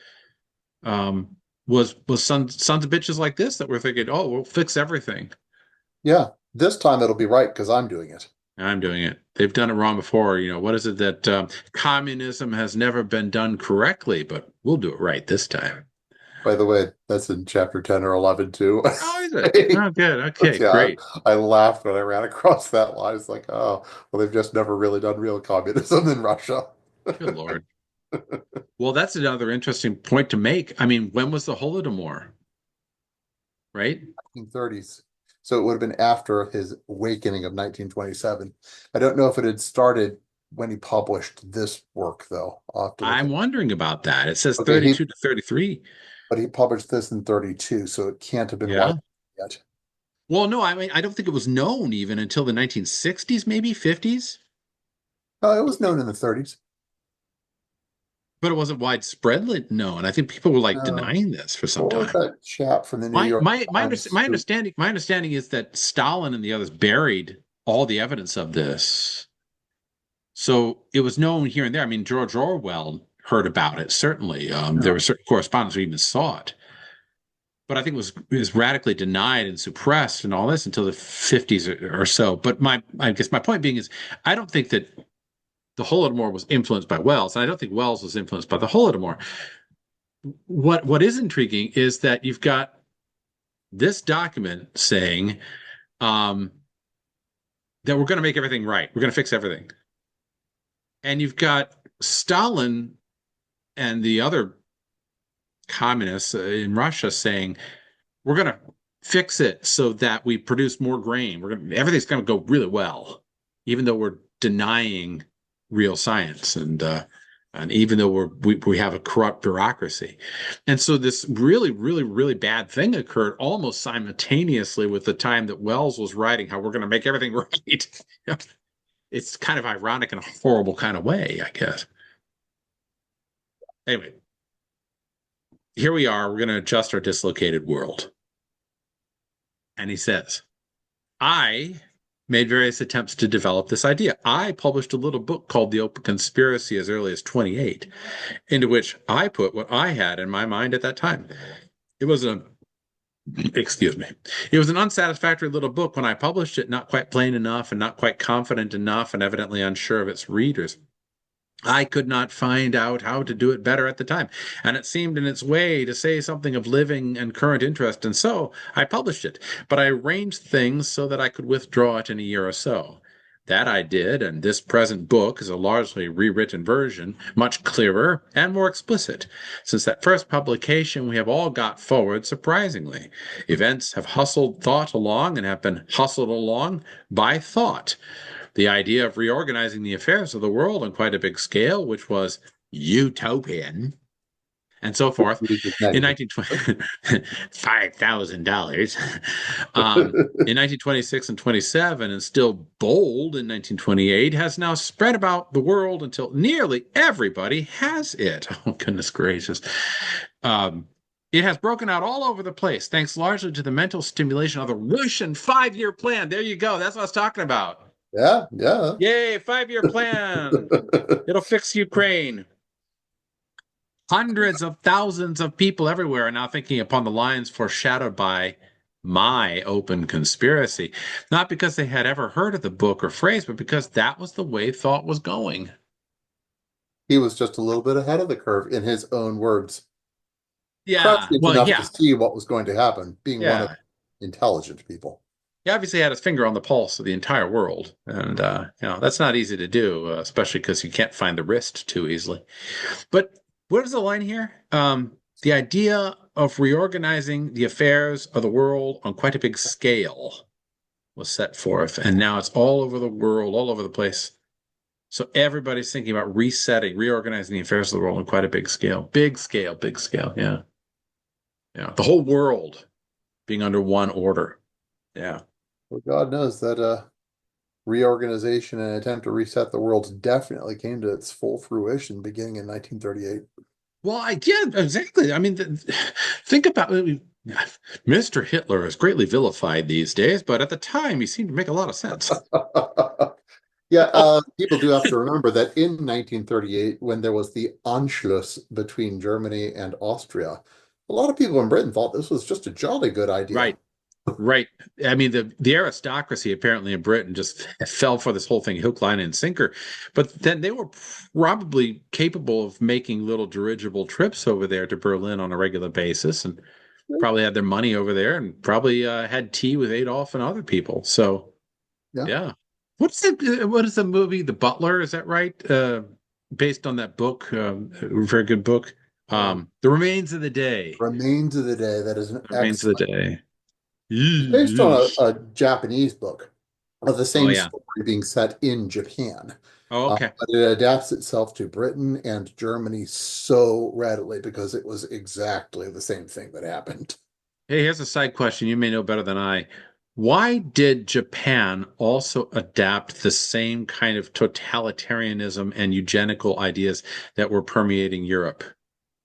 Was sons of bitches like this that were thinking, oh, we'll fix everything. Yeah, this time it'll be right because I'm doing it. I'm doing it. They've done it wrong before. What is it that communism has never been done correctly, but we'll do it right this time. By the way, that's in chapter 10 or 11 too. Oh, is it? Oh, good. Okay, Yeah, great. I laughed when I ran across that line. It's like, oh, well, they've just never really done real communism in Russia. Good Lord. Well, that's another interesting point to make. I mean, when was the Holodomor, right? 1930s. So it would have been after his awakening of 1927. I don't know if it had started when he published this work, though. I'll have to look I'm at. wondering about that. It says Okay, 32 to 33. but he published this in 32, so it can't have been Yeah. white yet. Well, no, I mean, I don't think it was known even until the 1960s, maybe 50s, Oh, it was known in the 30s. but it wasn't widespreadly known. I think people were like Uh, denying this for some what was time. that chap from the New My York my my, under, Times who my understanding is that Stalin and the others buried all the evidence of this. So it was known here and there. I mean, George Orwell heard about it, certainly. There no. were certain correspondents who even saw it. But I think it was radically denied and suppressed and all this until the 50s or so. But I guess my point being is I don't think that the Holodomor was influenced by Wells, and I don't think Wells was influenced by the Holodomor. What is intriguing is that you've got this document saying um, that we're going to make everything right. We're going to fix everything. And you've got Stalin and the other communists in Russia saying, we're going to fix it so that we produce more grain. Everything's going to go really well, even though we're denying real science and even though we have a corrupt bureaucracy. And so this really, really, really bad thing occurred almost simultaneously with the time that Wells was writing how we're going to make everything right. It's kind of ironic in a horrible kind of way, I guess. Anyway, here we are. We're going to adjust our dislocated world. And he says, I made various attempts to develop this idea. I published a little book called The Open Conspiracy as early as 28, into which I put what I had in my mind at that time. It was a excuse me. It was an unsatisfactory little book when I published it, not quite plain enough and not quite confident enough and evidently unsure of its readers. I could not find out how to do it better at the time, and it seemed in its way to say something of living and current interest, and so I published it. But I arranged things so that I could withdraw it in a year or so. That I did, and this present book is a largely rewritten version, much clearer and more explicit. Since that first publication, we have all got forward surprisingly. Events have hustled thought along and have been hustled along by thought. The idea of reorganizing the affairs of the world on quite a big scale, which was utopian, and so forth. In Negative. 1920, $5,000. In 1926 and 27, and still bold in 1928, has now spread about the world until nearly everybody has it. Oh, goodness gracious. Um, it has broken out all over the place, thanks largely to the mental stimulation of the Russian 5-year plan. There you go. That's what I was talking about. Yeah, yeah. Yay, 5-year plan. It'll fix Ukraine. Hundreds of thousands of people everywhere are now thinking upon the lines foreshadowed by my open conspiracy, not because they had ever heard of the book or phrase, but because that was the way thought was going. He was just a little bit ahead of the curve in his own words. Yeah. Prescient Well, enough to yeah. see what was going to happen, being one of Yeah. the intelligent people. He obviously had his finger on the pulse of the entire world. And, that's not easy to do, especially because you can't find the wrist too easily. But what is the line here? The idea of reorganizing the affairs of the world on quite a big scale was set forth, and now it's all over the world, all over the place. So everybody's thinking about resetting, reorganizing the affairs of the world on quite a big scale. Big scale, big scale. Yeah. Yeah. The whole world being under one order. Yeah. Well, God knows that reorganization and attempt to reset the world definitely came to its full fruition beginning in 1938. Well, yeah, exactly. I mean, think about it. Mr. Hitler is greatly vilified these days, but at the time, he seemed to make a lot of sense. Yeah, people do have to remember that in 1938, when there was the Anschluss between Germany and Austria, a lot of people in Britain thought this was just a jolly good idea. Right. Right. I mean, the aristocracy apparently in Britain just fell for this whole thing, hook, line, and sinker. But then they were probably capable of making little dirigible trips over there to Berlin on a regular basis, and probably had their money over there, and probably had tea with Adolf and other people. So Yeah. yeah. What is the movie, The Butler? Is that right? Based on that book, a very good book. Um, The Remains of the Day. Remains of the Day. That is an The Remains of the excellent. Day. It's based on Yeesh. a Japanese book of the Oh same yeah. story being set in Japan. Oh, okay. But it adapts itself to Britain and Germany so readily because it was exactly the same thing that happened. Hey, here's a side question you may know better than I. Why did Japan also adapt the same kind of totalitarianism and eugenical ideas that were permeating Europe?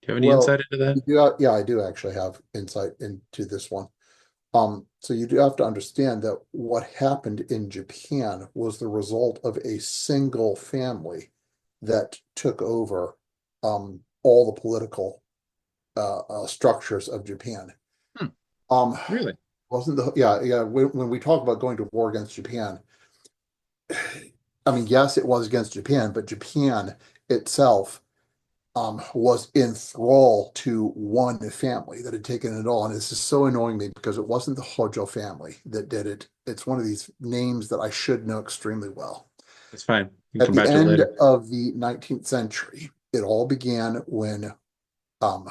Do you have any Well, insight into that? yeah, I do actually have insight into this one. So you do have to understand that what happened in Japan was the result of a single family that took over all the political structures of Japan. Hmm, Um, really? wasn't the yeah. When we talk about going to war against Japan, I mean, yes, it was against Japan, but Japan itself was in thrall to one family that had taken it all. And this is so annoying me because it wasn't the Hojo family that did it. It's one of these names that I should know extremely well. That's fine. You can At come the back to it end later. of the 19th century, it all began when um,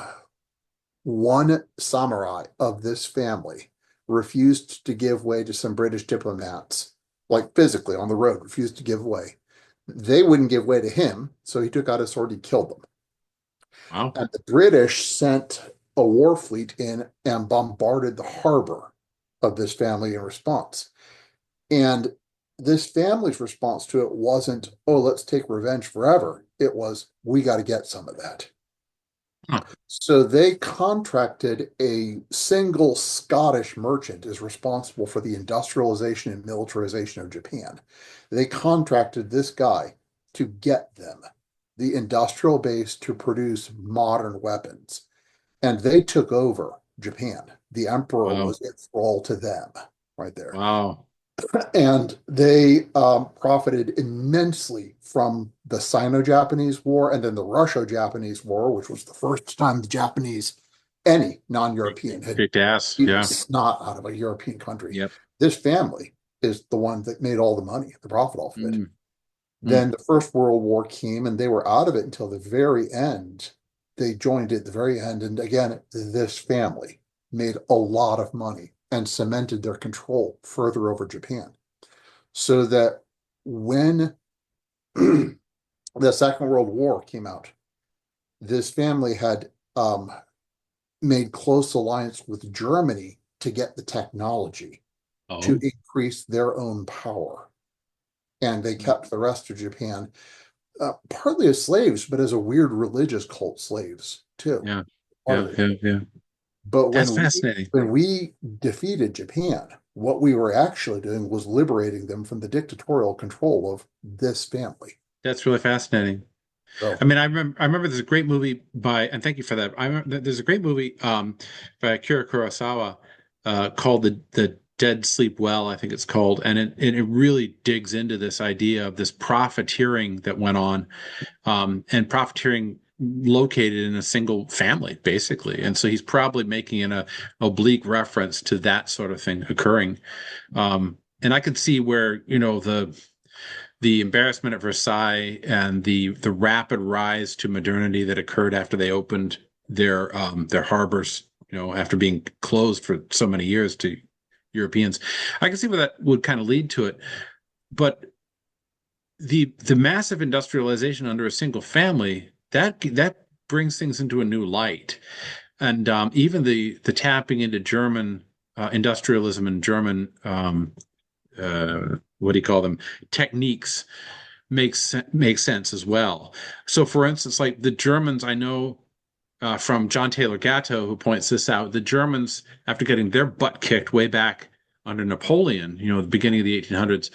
one samurai of this family refused to give way to some British diplomats, like physically on the road, refused to give way. They wouldn't give way to him, so he took out his sword, he killed them. Wow. And the British sent a war fleet in and bombarded the harbor of this family in response. And this family's response to it wasn't, oh, let's take revenge forever. It was, we got to get some of that. Huh. So they contracted a single Scottish merchant is responsible for the industrialization and militarization of Japan. They contracted this guy to get them the industrial base to produce modern weapons. And they took over Japan. The emperor Wow. was enthralled to them right there. Wow. And they profited immensely from the Sino-Japanese War and then the Russo-Japanese War, which was the first time the Japanese, any non-European, had Kicked ass. beaten the Yeah. snot out of a European country. Yep. This family is the one that made all the money, the profit off of it. Mm, Then mm. the First World War came and they were out of it until the very end. They joined it at the very end. And again, this family made a lot of money and cemented their control further over Japan. So that when the Second World War came out, this family had made close alliance with Germany to get the technology to Oh, increase their own power. And they kept the rest of Japan partly as slaves, but as a weird religious cult slaves too. yeah. Part of Yeah. it. Yeah. Yeah. But That's fascinating. when we defeated Japan, what we were actually doing was liberating them from the dictatorial control of this family. That's really fascinating. I So mean, I remember there's a great movie by, and thank you for that. I remember there's a great movie by Akira Kurosawa called the Dead Sleep Well, I think it's called, and it really digs into this idea of this profiteering that went on, and profiteering located in a single family, basically. And so he's probably making an oblique reference to that sort of thing occurring. And I can see where, the embarrassment at Versailles and the rapid rise to modernity that occurred after they opened their harbors, after being closed for so many years to Europeans. I can see where that would kind of lead to it. But the massive industrialization under a single family, that brings things into a new light. And even the tapping into German industrialism and German what do you call them, techniques, makes sense as well. So, for instance, like the Germans, I know from John Taylor Gatto, who points this out, the Germans, after getting their butt kicked way back under Napoleon, the beginning of the 1800s,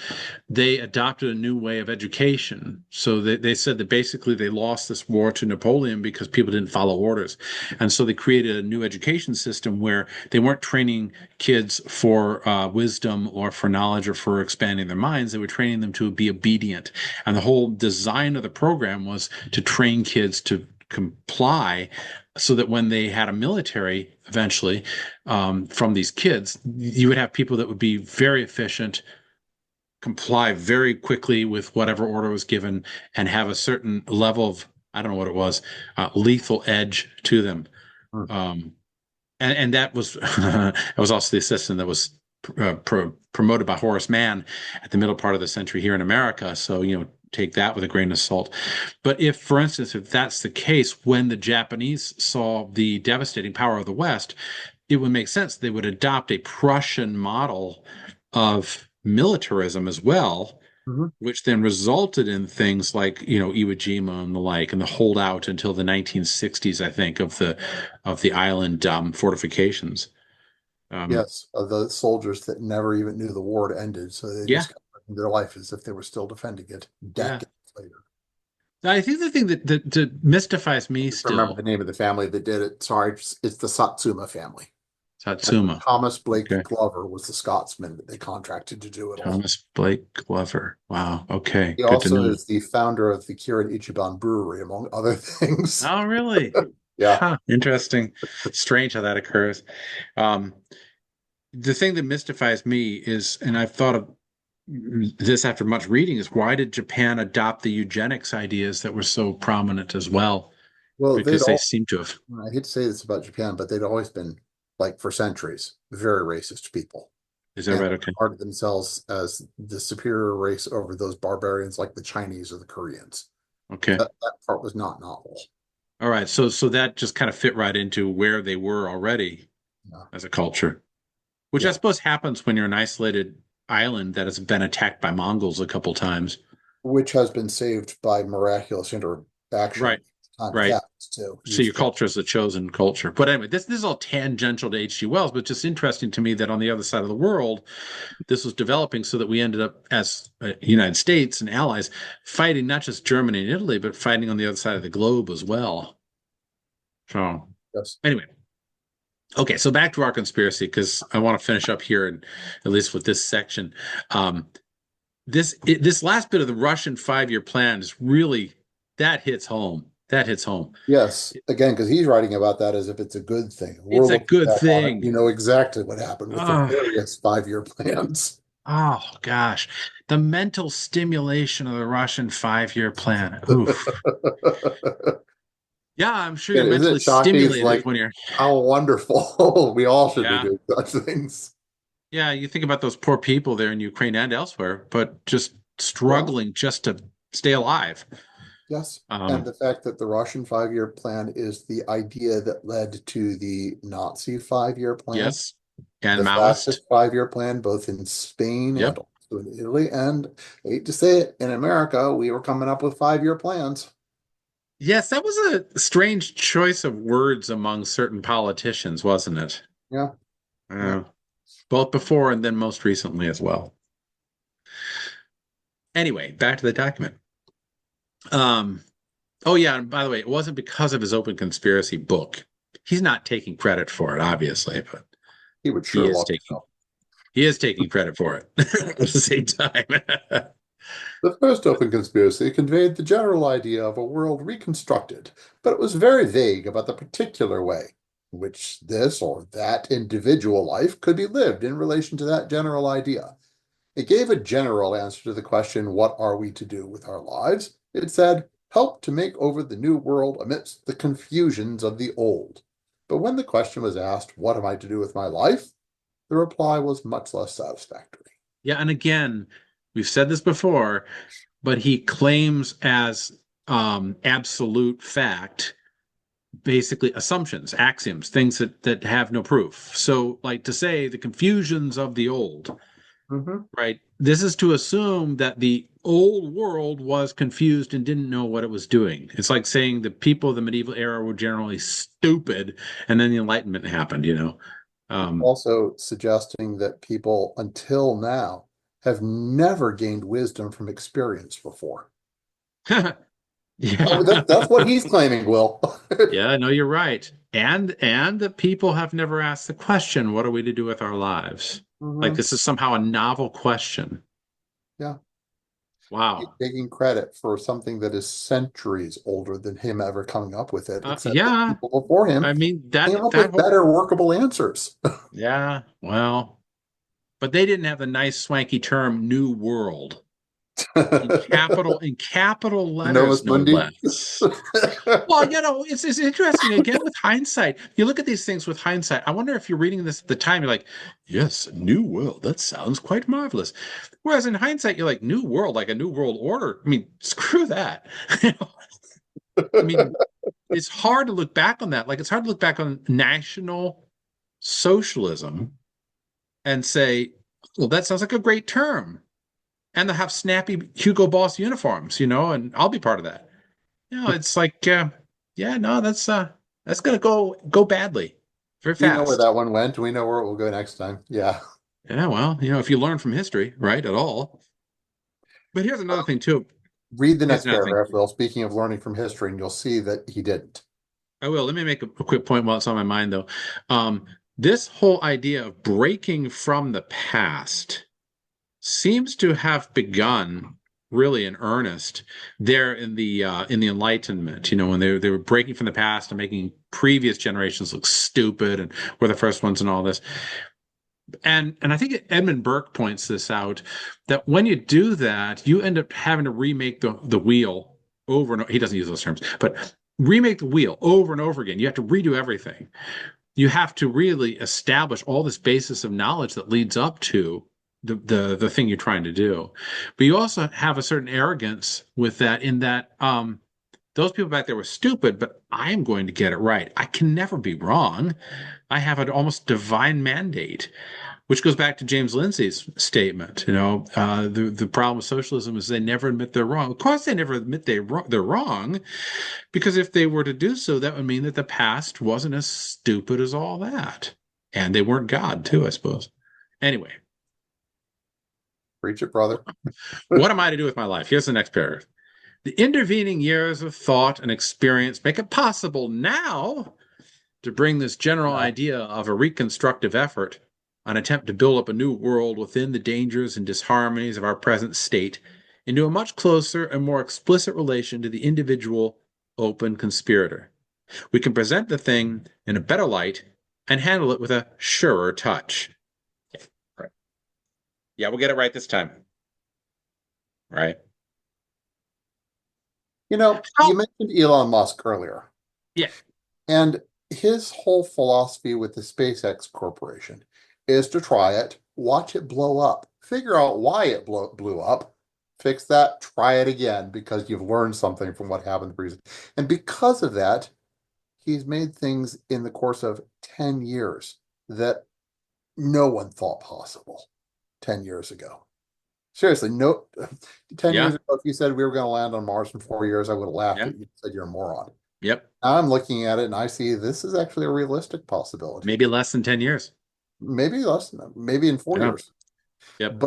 they adopted a new way of education. So they said that basically they lost this war to Napoleon because people didn't follow orders. And so they created a new education system where they weren't training kids for wisdom or for knowledge or for expanding their minds. They were training them to be obedient. And the whole design of the program was to train kids to comply, so that when they had a military eventually, from these kids, you would have people that would be very efficient, comply very quickly with whatever order was given, and have a certain level of, I don't know what it was, lethal edge to them. Hmm. And that was that was also the system that was promoted by Horace Mann at the middle part of the century here in America. So, take that with a grain of salt. But if, for instance, if that's the case, when the Japanese saw the devastating power of the West, it would make sense they would adopt a Prussian model of militarism as well, Mhm. which then resulted in things like, Iwo Jima and the like, and the holdout until the 1960s, I think, of the island fortifications. Um, Yes, the soldiers that never even knew the war had ended, so they yeah, just kept living their life as if they were still defending it yeah. decades later. I think the thing that mystifies me Just remember still, the name of the family that did it. Sorry, it's the Satsuma family. And Satsuma. Thomas Blake Okay. Glover was the Scotsman that they contracted to do it all. Thomas Blake Glover. Wow. Okay. He Good to also know. is the founder of the Kirin Ichiban Brewery, among other things. Oh, really? Yeah. Huh. Interesting. Strange how that occurs. Um, the thing that mystifies me is, and I've thought of this after much reading, is why did Japan adopt the eugenics ideas that were so prominent as well? Well, they'd Because they all, seem to have. I hate to say this about Japan, but they'd always been, like for centuries, very racist people Is that and right? Okay. regarded themselves as the superior race over those barbarians like the Chinese or the Koreans. Okay. That part was not novel. All right. So that just kind of fit right into where they were already Yeah. as a culture, which I Yeah. suppose happens when you're an isolated island that has been attacked by Mongols a couple times. Which has been saved by miraculous interaction Right. at the time of Right. Davos too. So your culture is the chosen culture. But anyway, this is all tangential to H.G. Wells, but just interesting to me that on the other side of the world, this was developing so that we ended up as United States and allies fighting not just Germany and Italy, but fighting on the other side of the globe as well. So Yes. anyway, okay, so back to our conspiracy because I want to finish up here, and at least with this section. Um, this last bit of the Russian 5-year plan is really, that hits home. That hits home. Yes. Again, because he's writing about that as if it's a good thing. We're It's a looking good back on it. We thing. know exactly what happened with the Oh, various 5-year plans. oh gosh, the mental stimulation of the Russian 5-year plan. Oof. Yeah, I'm sure you're And isn't mentally it shocking? It's stimulated like when you're. how wonderful. We all should be Yeah, doing such things. yeah. You think about those poor people there in Ukraine and elsewhere, but just Yeah. struggling just to stay alive. Yes. And Um, the fact that the Russian 5-year plan is the idea that led to the Nazi 5-year plan, yes, and the Maoist. fascist 5-year plan, both in Spain and Yep. also in Italy. And I hate to say it, in America, we were coming up with 5-year plans. Yes, that was a strange choice of words among certain politicians, wasn't it? Yeah. Yeah. Uh, both before and then most recently as well. Anyway, back to the document. Um, oh yeah, and by the way, it wasn't because of his open conspiracy book. He's not taking credit for it, obviously, but He would he sure is love to taking. know. He is taking credit for it at the same time. The first open conspiracy conveyed the general idea of a world reconstructed, but it was very vague about the particular way in which this or that individual life could be lived in relation to that general idea. It gave a general answer to the question, what are we to do with our lives? It said, help to make over the new world amidst the confusions of the old. But when the question was asked, what am I to do with my life? The reply was much less satisfactory. Yeah, and again, we've said this before, but he claims as absolute fact basically assumptions, axioms, things that have no proof. So, like to say the confusions of the old, Mhm. right? This is to assume that the old world was confused and didn't know what it was doing. It's like saying the people of the medieval era were generally stupid, and then the Enlightenment happened, you know. Um, Also suggesting that people until now have never gained wisdom from experience before. yeah. That's what he's claiming, Will. Yeah, no, you're right. And that people have never asked the question, what are we to do with our lives? Like Mhm. this is somehow a novel question. Yeah. He's Wow. taking credit for something that is centuries older than him ever coming up with it, except that Yeah. people before him I mean came that up that with whole better workable answers. yeah, well, but they didn't have the nice swanky term new world in capital letters, Novus no Mundi. less. Well, you know, it's interesting again with hindsight. You look at these things with hindsight. I wonder if you're reading this at the time, you're like, yes, new world. That sounds quite marvelous. Whereas in hindsight, you're like, new world, like a new world order. I mean, screw that. You know, I mean, it's hard to look back on that. Like, it's hard to look back on National Socialism and say, well, that sounds like a great term. And they'll have snappy Hugo Boss uniforms, you know, and I'll be part of that. You know, it's like, yeah, no, that's gonna go badly very We know where fast. that one went. We know where it will go next time. Yeah. Yeah, well, you know, if you learn from history, right, at all. But here's another thing too. Read the Here's next another thing. paragraph, Will. Speaking of learning from history, and you'll see that he didn't. I will. Let me make a quick point while it's on my mind, though. This whole idea of breaking from the past seems to have begun really in earnest there in the Enlightenment. You know, when they were breaking from the past and making previous generations look stupid and we're the first ones and all this. And I think Edmund Burke points this out that when you do that, you end up having to remake the wheel over and over. He doesn't use those terms, but remake the wheel over and over again. You have to redo everything. You have to really establish all this basis of knowledge that leads up to the thing you're trying to do. But you also have a certain arrogance with that in that those people back there were stupid, but I am going to get it right. I can never be wrong. I have an almost divine mandate, which goes back to James Lindsay's statement. You know, the problem with socialism is they never admit they're wrong. Of course, they never admit they're wrong, because if they were to do so, that would mean that the past wasn't as stupid as all that, and they weren't God too, I suppose. Anyway, Preach it, brother. what am I to do with my life? Here's the next paragraph. The intervening years of thought and experience make it possible now to bring this general Now, idea of a reconstructive effort, an attempt to build up a new world within the dangers and disharmonies of our present state, into a much closer and more explicit relation to the individual open conspirator. We can present the thing in a better light and handle it with a surer touch. Right. Yeah, we'll get it right this time. Right. you Oh, mentioned Elon Musk earlier, yeah. and his whole philosophy with the SpaceX Corporation is to try it, watch it blow up, figure out why it blew up, fix that, try it again because you've learned something from what happened previously. And because of that, he's made things in the course of 10 years that no one thought possible 10 years ago. Seriously, no, 10 years Yeah. ago, if you said we were going to land on Mars in 4 years, I would have laughed Yeah. at you and said you're a moron. Yep. Now I'm looking at it and I see this is actually a realistic possibility. Maybe less than 10 years. Maybe less than that, maybe in four Yeah. years. Yep.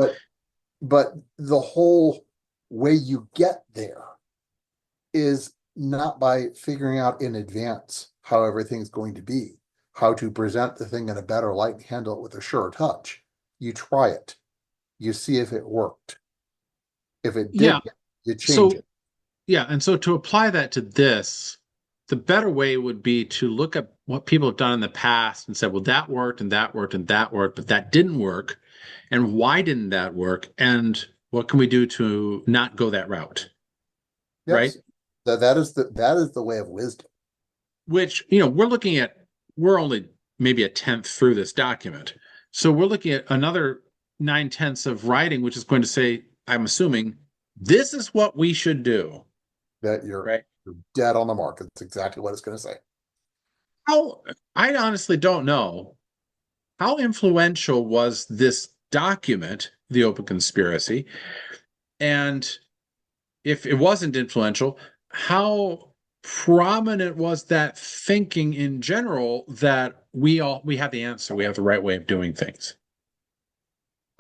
But the whole way you get there is not by figuring out in advance how everything's going to be, how to present the thing in a better light and handle it with a sure touch. you try it, you see if it worked. If it Yeah. didn't, you change So it. yeah, and so to apply that to this, the better way would be to look at what people have done in the past and said, well, that worked and that worked and that worked, but that didn't work. And why didn't that work? And what can we do to not go that route? Right? Yes. That is the way of wisdom. Which, we're only maybe a tenth through this document. So we're looking at another 9/10 of writing, which is going to say, I'm assuming, this is what we should do. That you're Right? you're dead on the mark. That's exactly what it's going to say. How I honestly don't know. How influential was this document, the Open Conspiracy? And if it wasn't influential, how prominent was that thinking in general that we have the answer, we have the right way of doing things?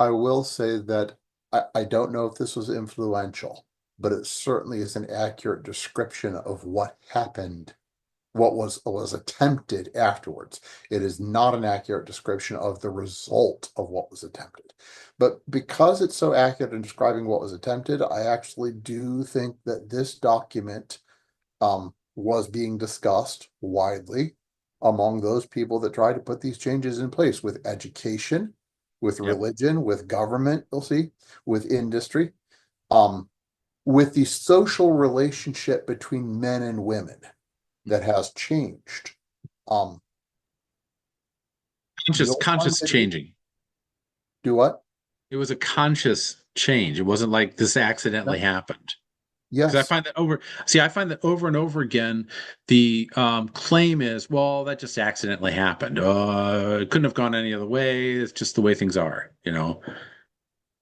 I will say that I don't know if this was influential, but it certainly is an accurate description of what happened, what was attempted afterwards. It is not an accurate description of the result of what was attempted. But because it's so accurate in describing what was attempted, I actually do think that this document was being discussed widely among those people that try to put these changes in place with education, with Yep. religion, with government, you'll see, with industry, um, with the social relationship between men and women that has changed. Um, Conscious, you'll find conscious that changing. do what? It was a conscious change. It wasn't like this accidentally No. happened. Because Yes, I find that over and over again, the claim is, well, that just accidentally happened. It couldn't have gone any other way. It's just the way things are.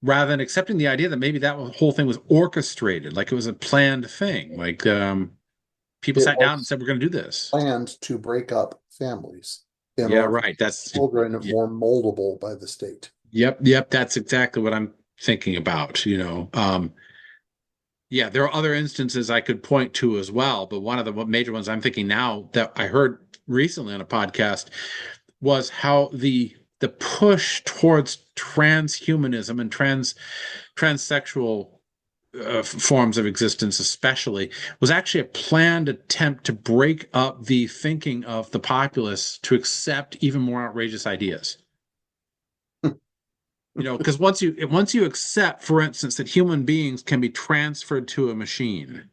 Rather than accepting the idea that maybe whole thing was orchestrated, like it was a planned thing. Like people it sat down and was said, we're going to do this. planned to break up families in Yeah, order to right. make children more moldable by the state. Yep. That's exactly what I'm thinking about. Yeah, there are other instances I could point to as well, but one of the major ones I'm thinking now that I heard recently on a podcast was how the push towards transhumanism and transsexual forms of existence, especially, was actually a planned attempt to break up the thinking of the populace to accept even more outrageous ideas. Because once you accept, for instance, that human beings can be transferred to a machine,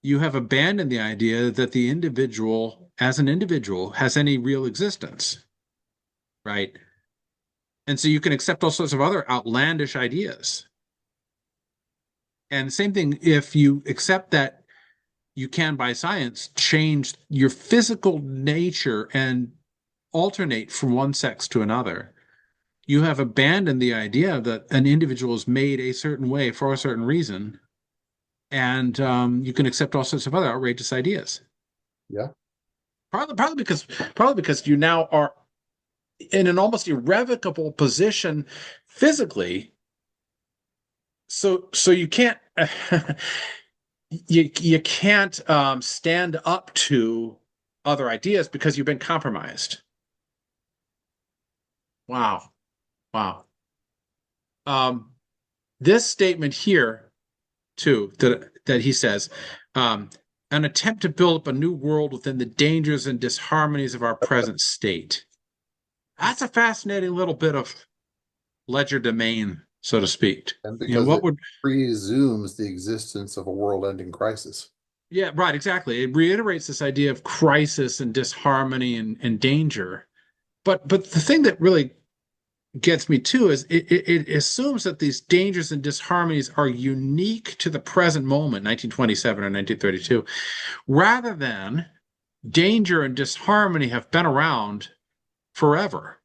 you have abandoned the idea that the individual, as an individual, has any real existence, right? And so you can accept all sorts of other outlandish ideas. And same thing if you accept that you can, by science, change your physical nature and alternate from one sex to another. You have abandoned the idea that an individual is made a certain way for a certain reason, and you can accept all sorts of other outrageous ideas. Yeah. Probably because you now are in an almost irrevocable position physically, so you can't you can't stand up to other ideas because you've been compromised. Wow, wow. Um, this statement here too that he says, um, an attempt to build up a new world within the dangers and disharmonies of our present state. That's a fascinating little bit of ledger domain, so to speak. And because What it would presumes the existence of a world-ending crisis. Yeah, right, exactly. It reiterates this idea of crisis and disharmony and danger. But the thing that really gets me too is it assumes that these dangers and disharmonies are unique to the present moment, 1927 or 1932, rather than danger and disharmony have been around forever.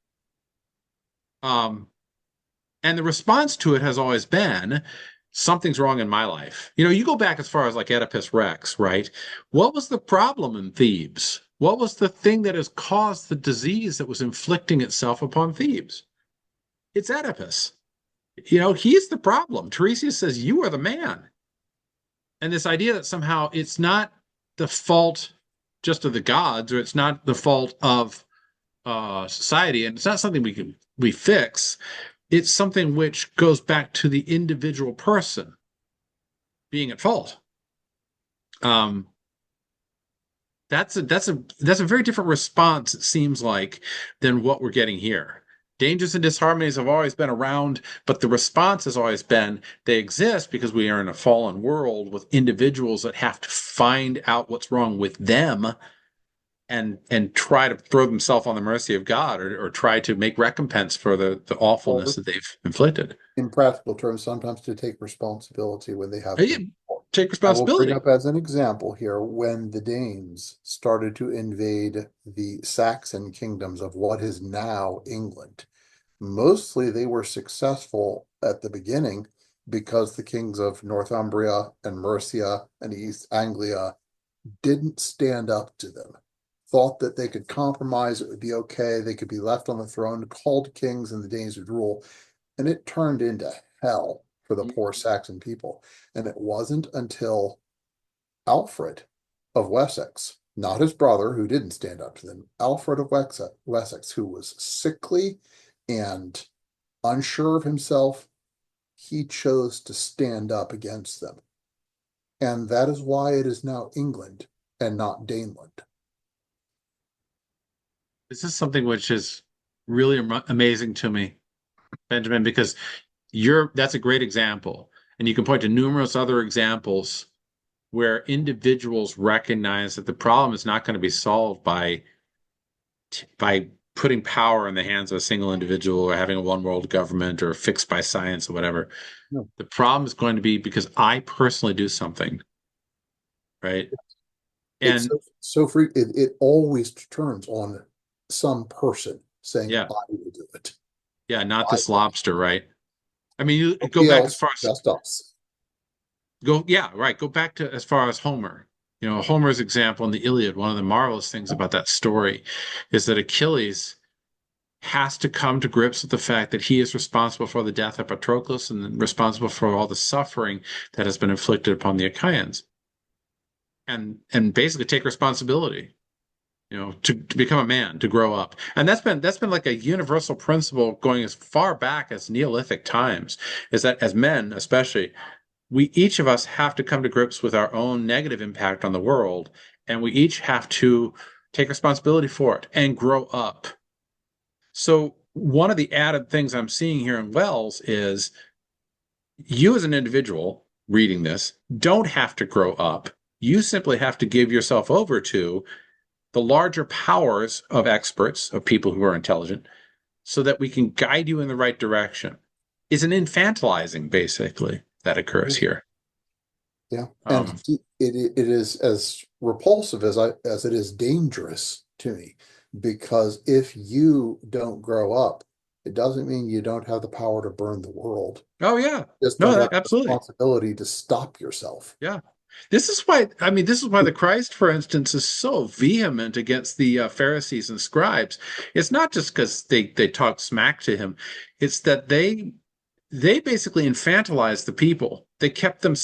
Um, And the response to it has always been something's wrong in my life. You go back as far as like Oedipus Rex, right? What was the problem in Thebes? What was the thing that has caused the disease that was inflicting itself upon Thebes? It's Oedipus. He's the problem. Tiresias says, you are the man. And this idea that somehow it's not the fault just of the gods, or it's not the fault of society, and it's not something we fix. it's something which goes back to the individual person being at fault. Um, that's a very different response, it seems like, than what we're getting here. Dangers and disharmonies have always been around, but the response has always been they exist because we are in a fallen world with individuals that have to find out what's wrong with them and try to throw themselves on the mercy of God, or try to make recompense for the awfulness Or that they've inflicted. in practical terms, sometimes to take responsibility when they have Yeah, to. take I will bring responsibility. up as an example here when the Danes started to invade the Saxon kingdoms of what is now England. Mostly they were successful at the beginning because the kings of Northumbria and Mercia and East Anglia didn't stand up to them, thought that they could compromise, it would be okay, they could be left on the throne, called kings, and the Danes would rule. And it turned into hell for the poor Saxon people. And it wasn't until Alfred of Wessex, not his brother who didn't stand up to them, Alfred of Wessex, who was sickly and unsure of himself, he chose to stand up against them. And that is why it is now England and not Daneland. This is something which is really amazing to me, Benjamin, because that's a great example. And you can point to numerous other examples where individuals recognize that the problem is not going to be solved by putting power in the hands of a single individual, or having a one world government, or fixed by science or whatever. No. The problem is going to be because I personally do something, right? It's And so free. It always turns on some person saying, yeah, I will do it. yeah, not I this will. lobster, right? I mean, you go Nobody back as else, far as just us. yeah, right. Go back to as far as Homer. Homer's example in the Iliad, one of the marvelous things about that story is that Achilles has to come to grips with the fact that he is responsible for the death of Patroclus and responsible for all the suffering that has been inflicted upon the Achaeans, and basically take responsibility, to become a man, to grow up. And that's been like a universal principle going as far back as Neolithic times, is that as men, especially, we each of us have to come to grips with our own negative impact on the world, and we each have to take responsibility for it and grow up. So one of the added things I'm seeing here in Wells is you as an individual reading this don't have to grow up. You simply have to give yourself over to the larger powers of experts, of people who are intelligent, so that we can guide you in the right direction. It's an infantilizing, basically, that occurs here. Yeah. And Um, it is as repulsive as it is dangerous to me, because if you don't grow up, it doesn't mean you don't have the power to burn the world. oh yeah, Just no, don't have the absolutely, responsibility to stop yourself. yeah. This is why the Christ, for instance, is so vehement against the Pharisees and scribes. It's not just because they talk smack to him; it's that they basically infantilized the people. They kept them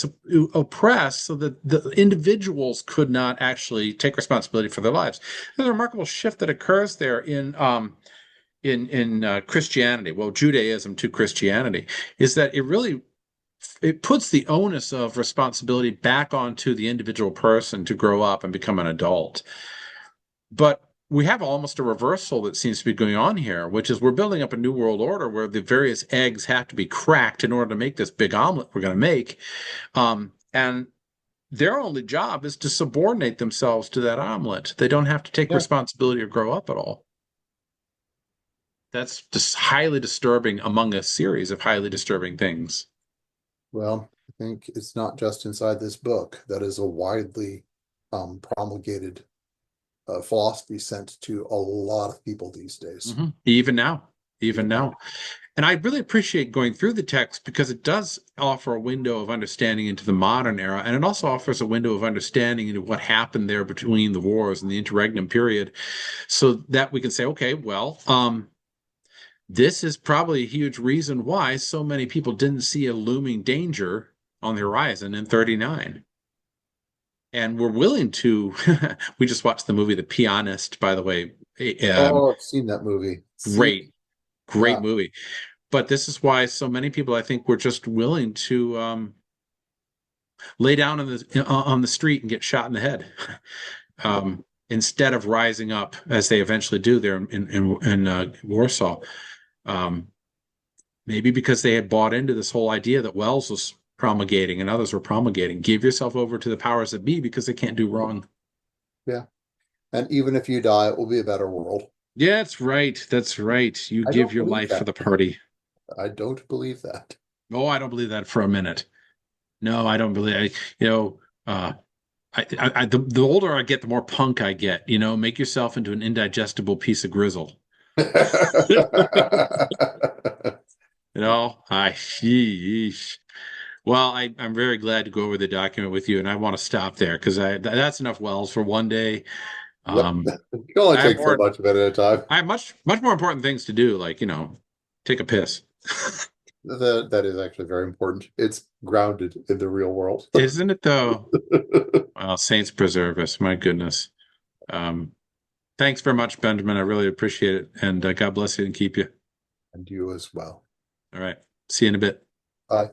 oppressed so that the individuals could not actually take responsibility for their lives. There's a remarkable shift that occurs there in Christianity, well, Judaism to Christianity, is that it puts the onus of responsibility back onto the individual person to grow up and become an adult. But we have almost a reversal that seems to be going on here, which is we're building up a new world order where the various eggs have to be cracked in order to make this big omelet we're going to make. And their only job is to subordinate themselves to that omelet. They don't have to take Yeah. responsibility or grow up at all. That's just highly disturbing among a series of highly disturbing things. Well, I think it's not just inside this book. That is a widely promulgated philosophy sent to a lot of people these days. Even now, even Even now. now. And I really appreciate going through the text because it does offer a window of understanding into the modern era, and it also offers a window of understanding into what happened there between the wars and the interregnum period, so that we can say, okay, well, this is probably a huge reason why so many people didn't see a looming danger on the horizon in 39. And we're willing to, we just watched the movie The Pianist, by the way. Oh, I've seen that movie. See, Great, yeah, great movie. But this is why so many people, I think, were just willing to lay down on the street and get shot in the head, instead of rising up as they eventually do there in Warsaw. Um, Maybe because they had bought into this whole idea that Wells was promulgating and others were promulgating. Give yourself over to the powers that be because they can't do wrong. Yeah. And even if you die, it will be a better world. Yeah, that's right. That's right. You I give don't your believe life for that. the party. I don't believe that. Oh, I don't believe that for a minute. No, I don't believe. The older I get, the more punk I get. Make yourself into an indigestible piece of grizzle. Yeesh. Well, I'm very glad to go over the document with you, and I want to stop there because that's enough Wells for one day. Yep. Um, You can only I have take so more much of it at a time. I have much more important things to do, like take a piss. That is actually very important. It's grounded in the real world. Isn't it though? Well, saints preserve us. My goodness. Um, Thanks very much, Benjamin. I really appreciate it, and God bless you and keep you. And you as well. All right. See you in a bit. Bye.